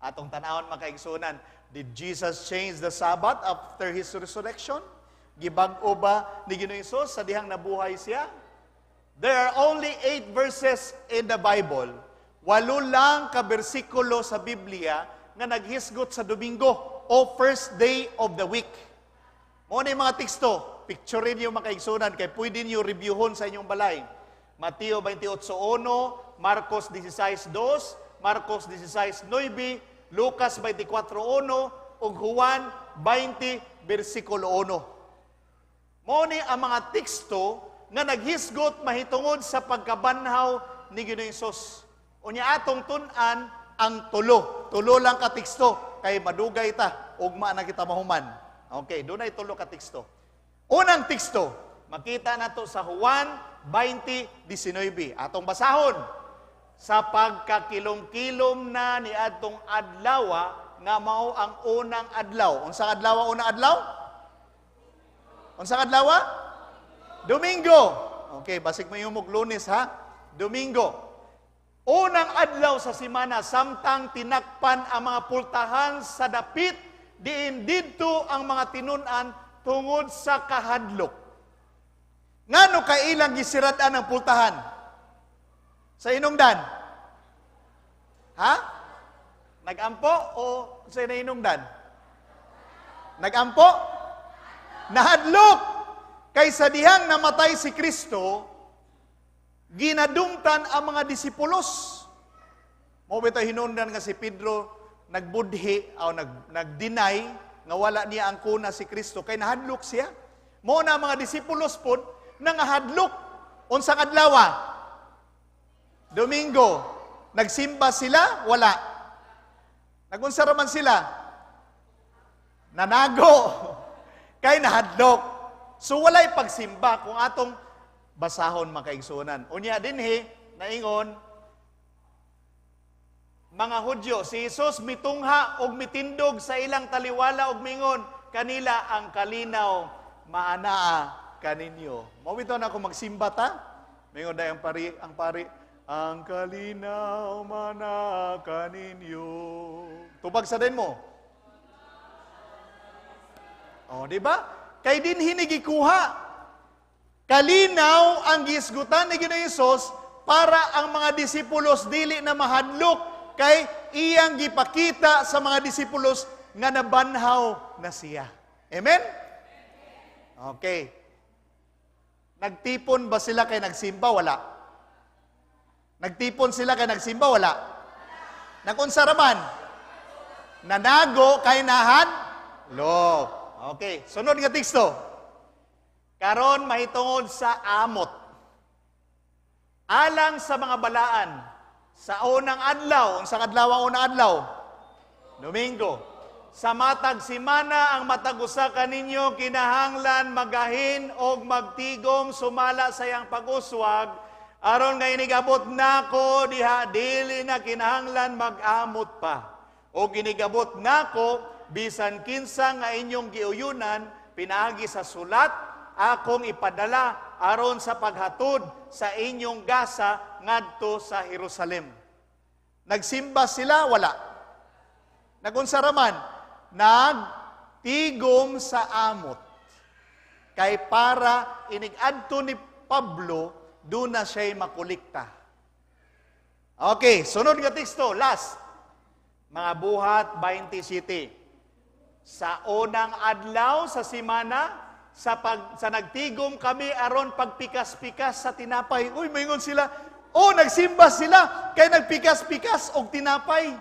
Atong tanawon makaigsunan, did Jesus change the Sabbath after His resurrection? Gibag-o ba ni Ginoong Hesus sa dihang nabuhay siya? There are only 8 verses in the Bible. 8 lang ka bersikulo sa Biblia nga naghisgot sa Domingo o first day of the week. Mo ni mga teksto, picturein niyo makaigsunan kay pwede niyo reviewon sa inyong balay. Mateo 28:1, Marcos 16:2, Marcos 16:9, Lucas 24:1, ug Juan 20 versikulo 1. Mao ni ang mga teksto nga naghisgot mahitungod sa pagkabanhaw ni Ginoong Hesus. Unya atong tun-an ang tulo. Tulo lang ka teksto kay madugay ta ugma na kita mahuman. Okay, dunay tulo ka teksto. Unang teksto, makita nato sa Juan 20:19. Atong basahon. Sa pagkakilom-kilom na ni adtong adlaw nga mao ang unang adlaw. Unsang adlaw unang adlaw? Unsang adlaw? Domingo. Okay, basig mo yung Lunes ha. Domingo. Unang adlaw sa semana samtang tinakpan ang mga pultahan sa dapit diin didto ang mga tinun-an tungod sa kahadlok. Ngano kay ilang gisirad-an ang pultahan? Sa inungdan? Ha? Nagampo o sa inungdan? Nagampo? Nahadlok! Kay sa dihang namatay si Kristo, ginadungtan ang mga disipulos. Mo bitaw hinungdan nga si Pedro nagbudhi o nagdeny nga wala niya ang kuna si Kristo kay nahadlok siya. Mo na mga disipulos pod nangahadlok. Unsang adlaw? Domingo. Nagsimba sila? Wala. Nagunsa raman sila? Nanago. Kay nahadlok. So walay pagsimba kung atong basahon makaigsunan. Unya dinhi naingon mga Hudyo, si Jesus mitungha og mitindog sa ilang taliwala og mingon kanila ang kalinaw maanaa kaninyo. Mawito na ako magsimba ta. Mingon dayon ang pari, ang kalinaw maanaa kaninyo. Tubag sa din mo. O, di ba? Kay din hinigikuha. Kalinaw ang gisgutan ni Ginoong Hesus para ang mga disipulos dili na mahadlok kay iyang gipakita sa mga disipulos nga nabanhaw na siya. Amen? Okay. Nagtipon ba sila kay nagsimba? Wala. Nagtipon sila kay nagsimba? Wala. Nagunsa raman? Nanago kay nahadlok. Okay. Sunod nga teksto. Karon mahitungod sa amot. Alang sa mga balaan, sa unang adlaw, ang adlaw ang unang adlaw, Domingo. Sa matag simana ang matag usa kaninyo kinahanglan magahin og magtigom sumala sa iyang pag-uswag aron nga inigabot nako diha dili na kinahanglan mag-amot pa. O ginigabot nako bisan kinsa nga inyong giuyunan pinaagi sa sulat akong ipadala aron sa paghatod sa inyong gasa ngadto sa Jerusalem. Nagsimba sila? Wala. Nagunsa raman? Nagtigom sa amot. Kay para inigadto ni Pablo, doon na siya'y makulikta. Okay, sunod nga teksto, last. Mga buhat 27. Sa unang adlaw sa simana, sa nagtigom kami aron pagpikas-pikas sa tinapay. Uy, maingon sila, nagsimba sila kay nagpikas-pikas og tinapay.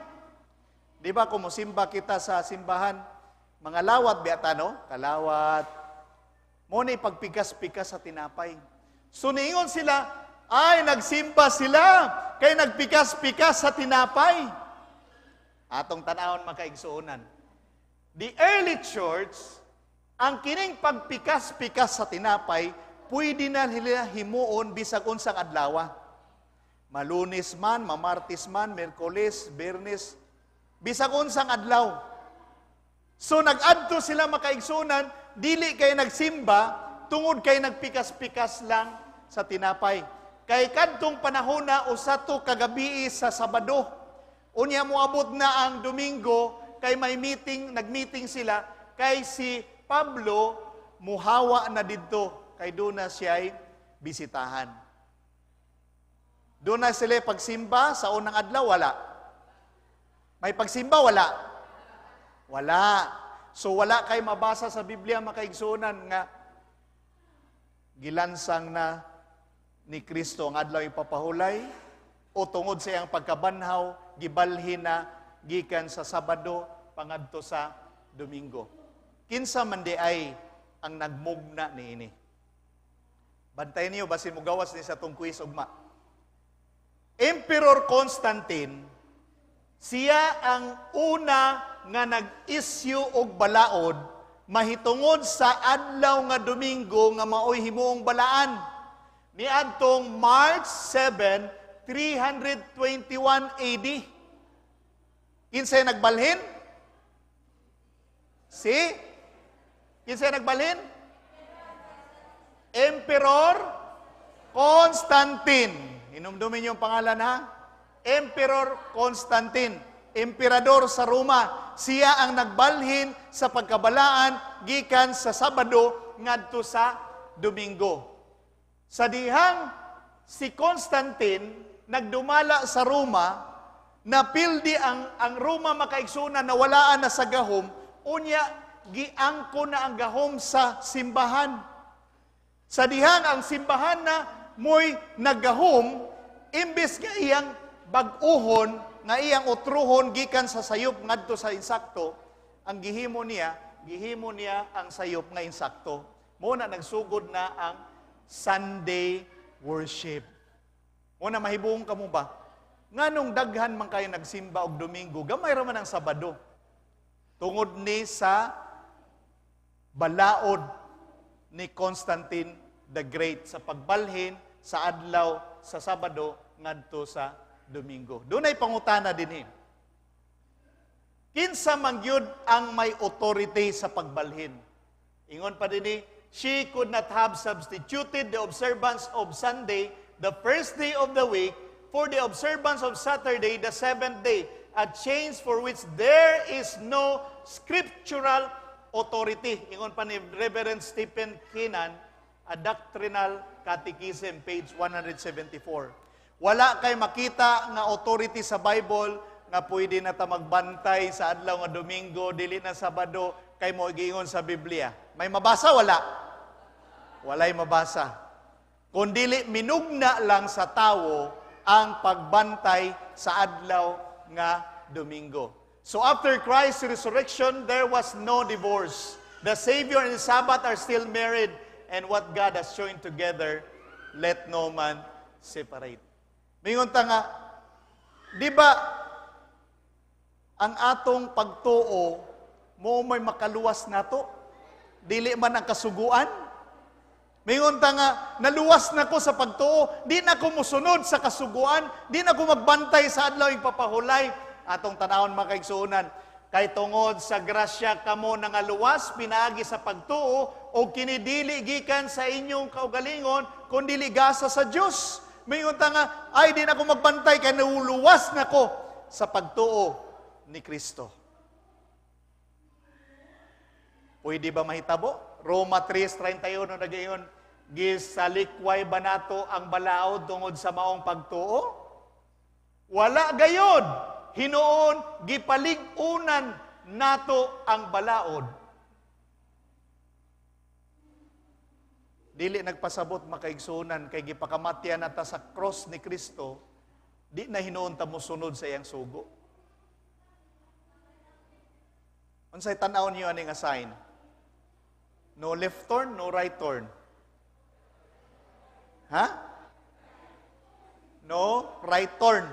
Di ba kung musimba kita sa simbahan, mga lawat biata, no? Kalawat. Muna pagpikas-pikas sa tinapay. So niingon sila, nagsimba sila kay nagpikas-pikas sa tinapay. Atong tanawon makaigsuonan. The early church, ang kining pagpikas-pikas sa tinapay, pwede na nila himuon bisag unsang adlaw. Malunes man, mamartis man, Merkoles, Biyernes, bisag unsang adlaw. So nag-adto sila makaigsunan, dili kay nagsimba, tungod kay nagpikas-pikas lang sa tinapay. Kay kadtong panahona usa to kagabi sa Sabado. Unya moabot na ang Domingo kay may meeting, nag-meeting sila kay si Pablo muhawa na didto kay doon na siya'y bisitahan. Doon na sila pagsimba sa unang adlaw, wala. May pagsimba, wala. Wala. So wala kay mabasa sa Biblia makaigsunan nga gilansang na ni Kristo ang adlaw ipapahulay o tungod sa iyang pagkabanhaw gibalhin na gikan sa Sabado pangadto sa Domingo. Kinsa man di ay ang nagmugna niini. Bantayan niyo basin mo gawas ni sa tong quiz ugma. Emperor Constantine, siya ang una nga nag-issue og balaod mahitungod sa adlaw nga Domingo nga maoy himuong balaan. Niadtong March 7, 321 AD. Kinsay nagbalhin? Kinsay nagbalhin? Emperor Constantine. Inumdumin yung pangalan ha? Emperor Constantine. Emperador sa Roma. Siya ang nagbalhin sa pagkabalaan gikan sa Sabado ngadto sa Domingo. Sa dihang si Constantine nagdumala sa Roma, napildi ang Roma makaigsunan na walaan na sa gahom, unya giangko na ang gahom sa simbahan. Sa dihang ang simbahan na mo'y naggahom, imbes nga iyang bag-uhon, nga iyang utruhon gikan sa sayop ngadto sa insakto, ang gihimo niya ang sayop nga insakto. Muna nagsugod na ang Sunday worship. Muna mahibong kamo ba? Nganong daghan man kayo nagsimba og Domingo, gamay ra man ang Sabado. Tungod ni sa balaod ni Constantine the Great sa pagbalhin sa adlaw sa Sabado ngadto sa Domingo. Doon ay pangutana din kinsa man gyud ang may authority sa pagbalhin. Ingon pa din she could not have substituted the observance of Sunday, the first day of the week, for the observance of Saturday, the seventh day, a change for which there is no scriptural authority. Ingon pa ni Reverend Stephen Keenan, A Doctrinal Catechism, page 174. Wala kay makita nga authority sa Bible nga pwede na ta magbantay sa adlaw nga Domingo, dili na Sabado, kay mo giingon sa Biblia. May mabasa? Wala. Walay mabasa. Kung dili minugna lang sa tawo ang pagbantay sa adlaw nga Domingo. So after Christ's resurrection, there was no divorce. The Savior and the Sabbath are still married, and what God has joined together, let no man separate. Mingon ta nga, di ba ang atong pagtuo mo may makaluwas nato? Dili man ang kasuguan? Mingon ta nga, naluwas na ko sa pagtuo, di na ko musunod sa kasuguan, di na ko magbantay sa adlaw ing papahulay. Atong tanawon mga kaigsuonan, kay tungod sa grasya kamo nangaluwas pinaagi sa pagtuo o kinidili gikan sa inyong kaugalingon kundi ligasa sa Dios. Mingon ta nga, ay di na ko magbantay kay nauluwas na ko sa pagtuo ni Kristo. Pwede ba mahitabo? Roma 3:31 nagayon, gisalikway ba nato ang balaod tungod sa maong pagtuo? Wala gayod. Hinoon gipalig-unan nato ang balaod. Dili nagpasabot makaigsunan kay gipakamatyan nata sa cross ni Kristo, di na hinoon ta mosunod sa iyang sugo. Unsay tan-aw niyo ani nga sign? No left turn, no right turn. Ha? No right turn.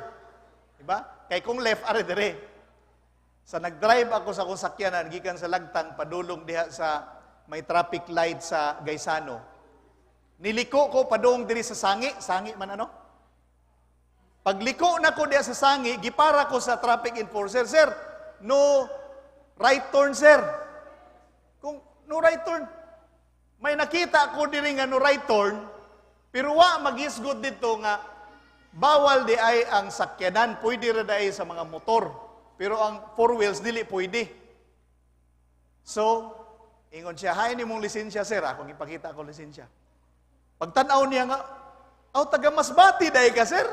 Diba? Kay kung left, are dire. Sa nag-drive ako sa akong sakyanan, gikan sa Lagtang, padulong diha sa may traffic light sa Gaisano. Niliko ko padung diri sa sangi man ano? Pagliko na ko diha sa sangi, gipara ko sa traffic enforcer, sir, no right turn, sir. Kung no right turn, may nakita ko diri nga no right turn, pero wa magisgod dito nga bawal di ay ang sakyanan, pwede ra ay sa mga motor. Pero ang four wheels dili pwede. So, ingon siya, hay ni mong lisensya, sir. Akong ipakita ko lisensya. Pagtanaw niya nga, taga Masbati dahi ka, sir.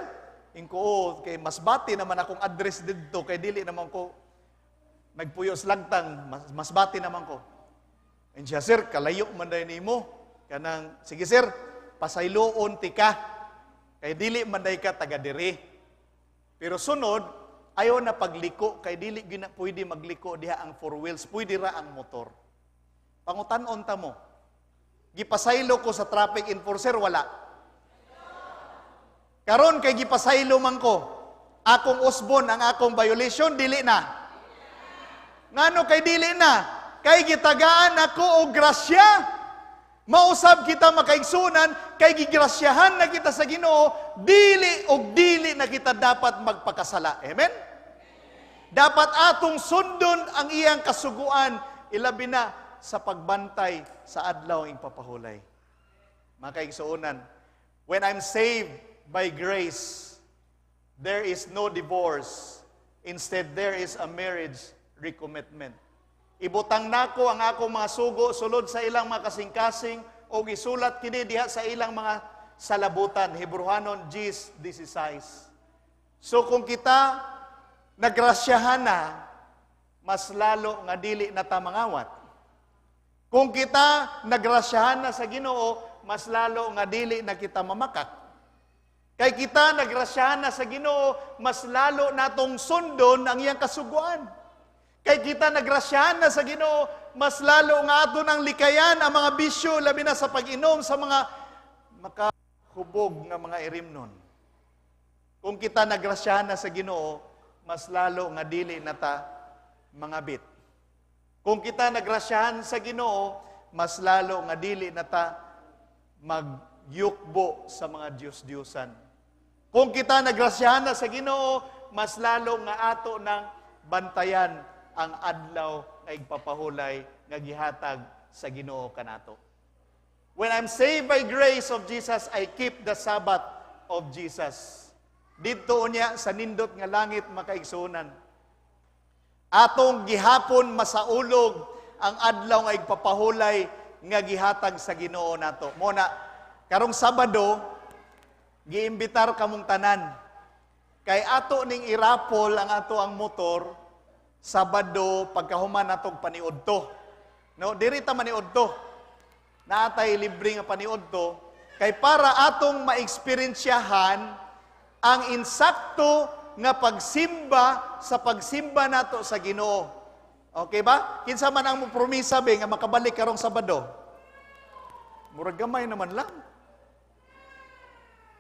Ingko, kay Masbati naman akong address dito, kay dili naman ko nagpuyos Lagtang, Masbati naman ko. And siya, sir, kalayo man dahi nimo. Kanang, sige sir, pasayloon ti ka. Kay dili man dahi ka taga diri. Pero sunod, ayaw na pagliko, kay dili gina pwede magliko diha ang four wheels, pwede ra ang motor. Pangutan-on ta mo. Gipasaylo ko sa traffic enforcer, wala. Karon kay gipasaylo man ko, akong usbon ang akong violation, dili na. Ngano kay dili na? Kay gitagaan ako og grasya. Mausab kita makaigsunan, kay gigrasyahan na kita sa Ginoo, dili og dili na kita dapat magpakasala. Amen? Dapat atong sundon ang iyang kasuguan, ilabi na sa pagbantay sa adlaw ing papahulay. Mga kaigsuonan, when I'm saved by grace, there is no divorce. Instead, there is a marriage recommitment. Ibutang nako ang akong mga sugo sulod sa ilang mga kasing-kasing o gisulat kini diha sa ilang mga salabutan. Hebrehanon 10:16. So kung kita nagrasyahan na, mas lalo nga dili na ta mangawat. Kung kita nagrasyahan na sa Ginoo, mas lalo nga dili na kita mamakak. Kay kita nagrasyahan na sa Ginoo, mas lalo natong sundon ang iyang kasuguan. Kay kita nagrasyahan na sa Ginoo, mas lalo nga ato nang likayan ang mga bisyo, labi na sa pag-inom sa mga makahubog nga mga irimnon. Kung kita nagrasyahan na sa Ginoo, mas lalo nga dili na ta mangabit. Kung kita nagrasyahan sa Ginoo, mas lalo nga dili na ta magyukbo sa mga Diyos-Diyosan. Kung kita nagrasyahan na sa Ginoo, mas lalo nga ato nang bantayan ang adlaw nga igpapahulay nga gihatag sa Ginoo kanato. When I'm saved by grace of Jesus, I keep the Sabbath of Jesus. Dito unya sa nindot nga langit makaigsunan. Atong gihapon masaulog ang adlaw nga igpapahulay nga gihatag sa Ginoo nato. Muna karong Sabado giimbitar kamong tanan. Kay ato ning irapol ang ato ang motor Sabado pagkahuman natong paniudto. No, diri ta maniudto. Naatay libre nga paniudto kay para atong maeksperiensyahan ang insakto nga pagsimba sa pagsimba nato sa Ginoo. Okay ba? Kinsa man ang promisa be nga makabalik karong Sabado? Murag gamay naman lang.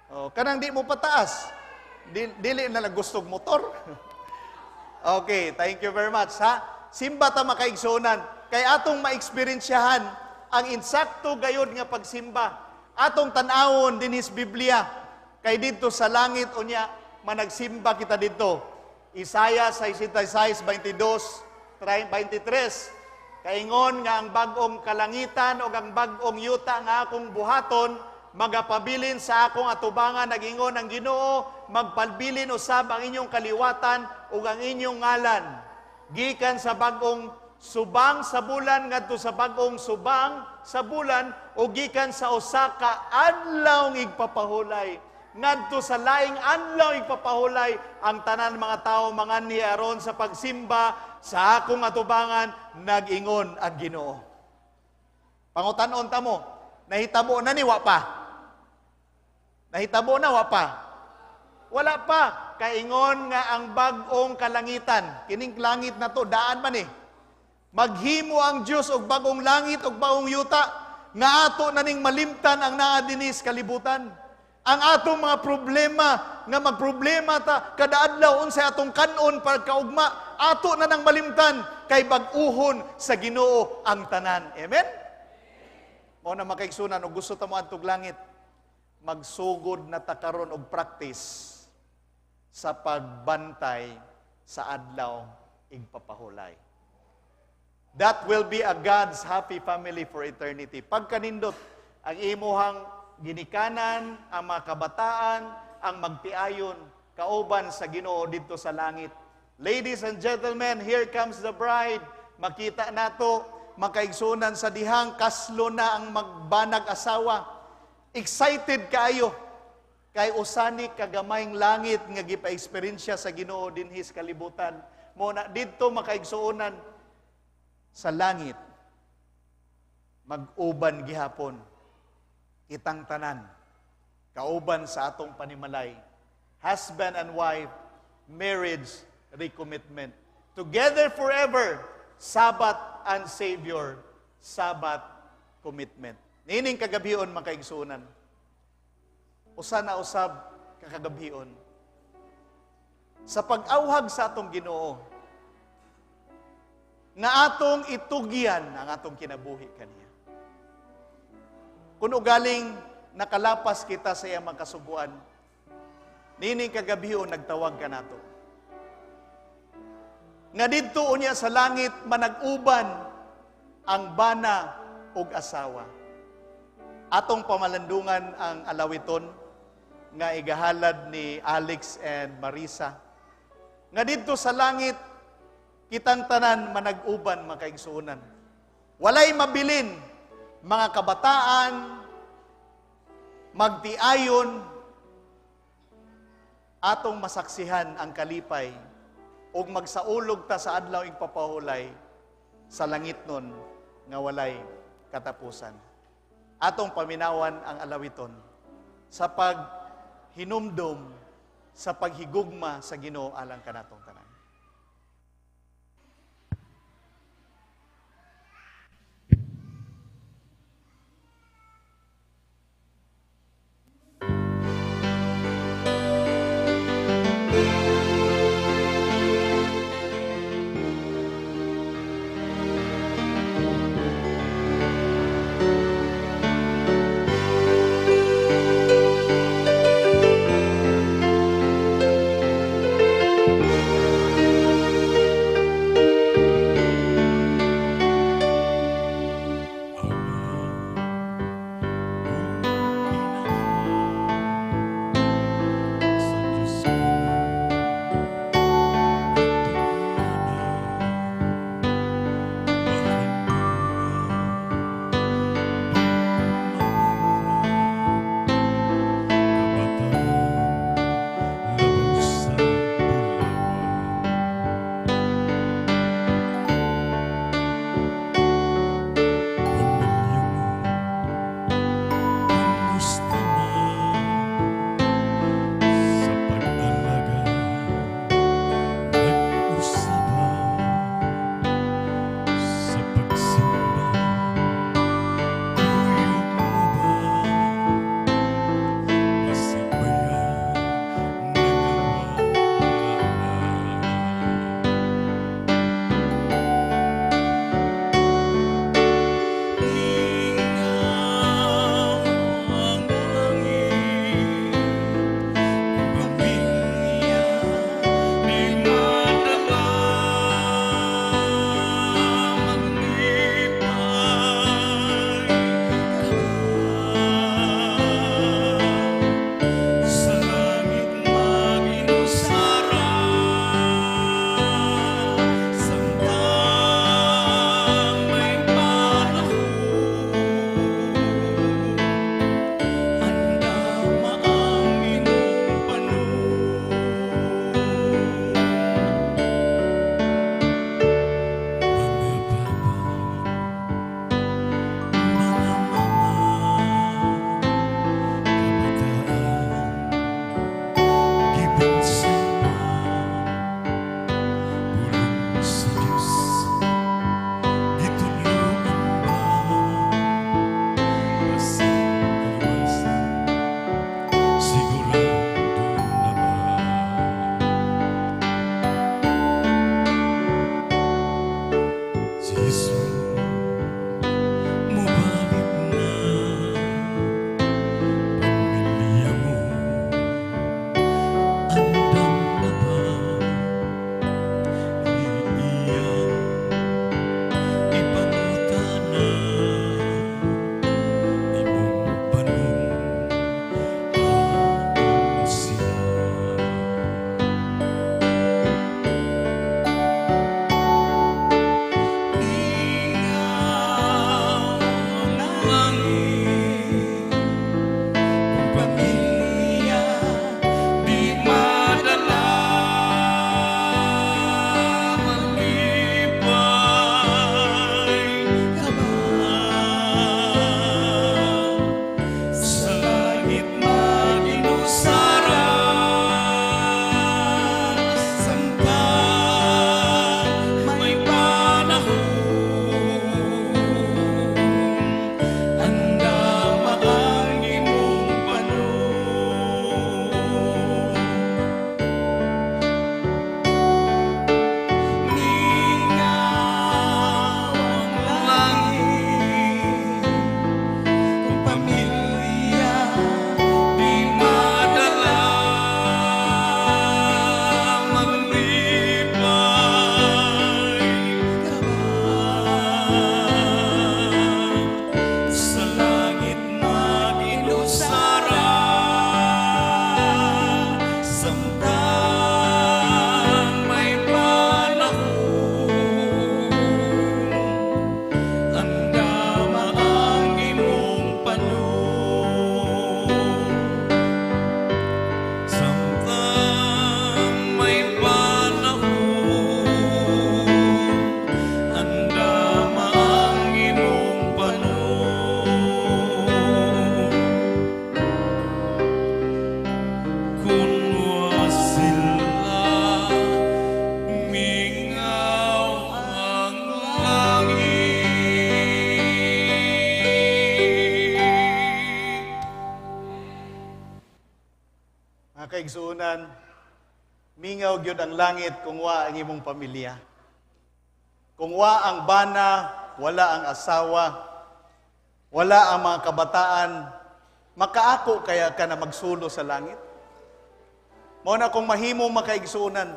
Oh, kanang di mo pataas. Dili na lang gustong motor. Okay, thank you very much ha. Simba ta makaigsunan kay atong maeksperiensyahan ang insakto gayud nga pagsimba. Atong tan-awon dinis Biblia kay didto sa langit unya managsimba kita didto. Isaiah 66:22-23 kaingon nga ang bag-ong kalangitan o ang bag-ong yuta nga akong buhaton magapabilin sa akong atubangan nagingon ang Ginoo magpalbilin usab ang inyong kaliwatan ug ang inyong ngalan gikan sa bag-ong subang sa bulan ngadto sa bag-ong subang sa bulan o gikan sa usa ka adlaw ng igpapahulay ngadto sa laing adlaw igpapahulay ang tanan mga tawo mangani aron sa pagsimba sa akong atubangan nagingon ang Ginoo. Pangutan-on ta mo, nahitabo na ni wa pa. Nahitabo na wa pa. Wala pa kaingon nga ang bag-ong kalangitan, kining langit na to daan man eh. Maghimo ang Dios og bagong langit og bagong yuta nga ato na ning malimtan ang naa dinis kalibutan. Ang atong mga problema nga magproblema ta kada adlaw unsay atong kanon pagkaugma ato na nang malimtan kay bag-uhon sa Ginoo ang tanan. Amen. Mao na makaigsunan og gusto ta mo adtog langit magsugod na ta karon og practice sa pagbantay sa adlaw igpapahulay. That will be a God's happy family for eternity. Pagkanindot ang imuhang ginikanan, ang mga kabataan, ang magtiayon, kauban sa Ginoo dito sa langit. Ladies and gentlemen, here comes the bride. Makita nato, makaigsunan sa dihang, kaslo na ang magbanag asawa. Excited kayo, kay usani kagamay langit nga gipa-eksperyensya sa Ginoo dinhis kalibutan. Muna dito makaigsuonan sa langit, mag-uban gihapon, kitang tanan, kauban sa atong panimalay, husband and wife, marriage, recommitment, together forever, Sabbath and Savior, Sabbath commitment. Nining kagabion makaigsunan, usa na usab kakagabion, sa pag-awhag sa atong Ginoo, nga atong itugyan ang atong kinabuhi kaniya. Kung ugaling nakalapas kita sa iyang makasubuan, nining kagabion nagtawag ka nato. Nga didto unya sa langit manag-uban ang bana ug asawa. Atong pamalandungan ang alawiton nga igahalad ni Alex and Marisa. Nga didto sa langit kitang tanan manag-uban makaigsuonan. Walay mabilin mga kabataan magtiayon atong masaksihan ang kalipay ug magsaulog ta sa adlaw igpapahulay sa langitnon nga walay katapusan. Atong paminawan ang alawiton sa paghinumdom sa paghigugma sa Ginoo alang kanatong tanan. kaigsunan, mingaw gyud ang langit kung wa ang imong pamilya. Kung wa ang bana, wala ang asawa, wala ang mga kabataan, makaako kaya ka na magsulo sa langit? Mao na kung mahimong makaigsunan,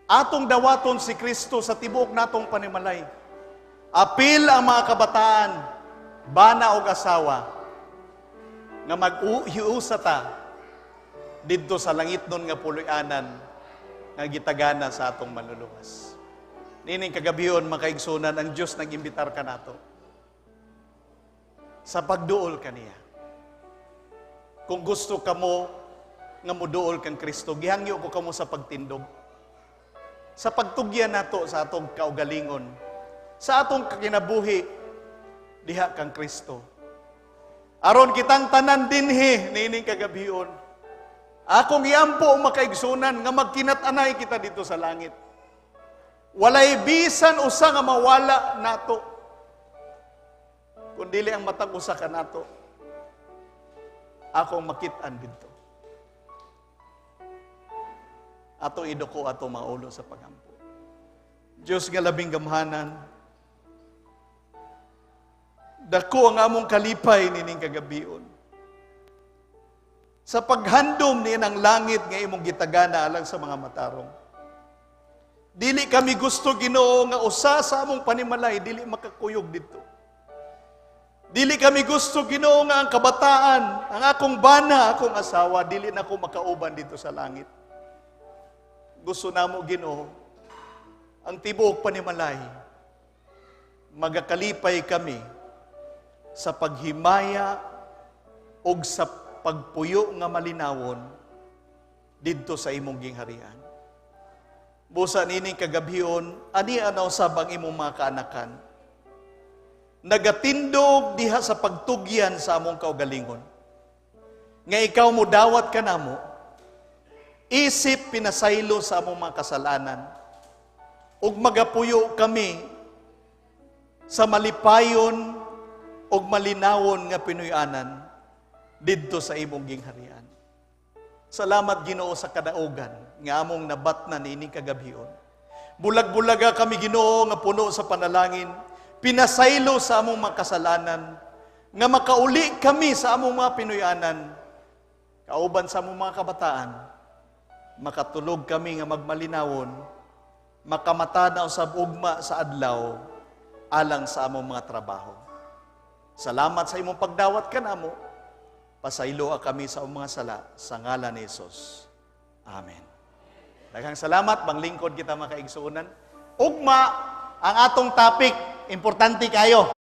atong dawaton si Kristo sa tibuok natong panimalay. Apil ang mga kabataan, bana o asawa, nga mag-hiusa ta didto sa langit nun nga puloy-anan nga gitagana sa atong manluluwas. Nining kagabion makaigsunan ang Dios nag-imbitar ka nato sa pagduol kaniya. Kung gusto kamo nga moduol kang Kristo, gihangyo ko kamo sa pagtindog. Sa pagtugyan nato sa atong kaugalingon, sa atong kinabuhi diha kang Kristo. Aron kitang tanan dinhi nining kagabion. Akong iampo makaigsunan nga magkinat-anay kita dito sa langit. Walay bisan usa nga mawala nato. Kundili ang matag usa ka nato. Akong makit-an dito. Ato iduko ato mga ulo sa pagampo. Diyos nga labing gamhanan, dako ang among kalipay nining kagabion. Sa paghandom ni ng langit nga imong gitagana alang sa mga matarong. Dili kami gusto Ginoo nga usa sa among panimalay dili makakuyog dito. Dili kami gusto Ginoo nga ang kabataan, ang akong bana, akong asawa dili na ko makauban dito sa langit. Gusto namo Ginoo ang tibuok panimalay magakalipay kami sa paghimaya og sa pagpuyo nga malinawon didto sa imong gingharian. Busa nining kagabhion, ani anaw sabang imong mga kaanakan. Nagatindog diha sa pagtugyan sa among kaugalingon. Nga ikaw mo dawat ka namo, isip pinasaylo sa among mga kasalanan, ug magapuyo kami sa malipayon ug malinawon nga pinuy-anan didto sa imong gingharian. Salamat Ginoo sa kadaugan nga among nabatnan niining kagabhion. Bulag-bulaga kami Ginoo nga puno sa panalangin, pinasaylo sa among mga kasalanan, nga makauli kami sa among mga pinuy-anan, kauban sa among mga kabataan, makatulog kami nga magmalinawon, makamatanaw sa ugma sa adlaw, alang sa among mga trabaho. Salamat sa imong pagdawat kanamo. Pasaylo kami sa among mga sala sa ngalan ni Jesus. Amen. Daghang salamat, manglingkod kita makaigsuonan. Ugma ang atong topic, importante kayo.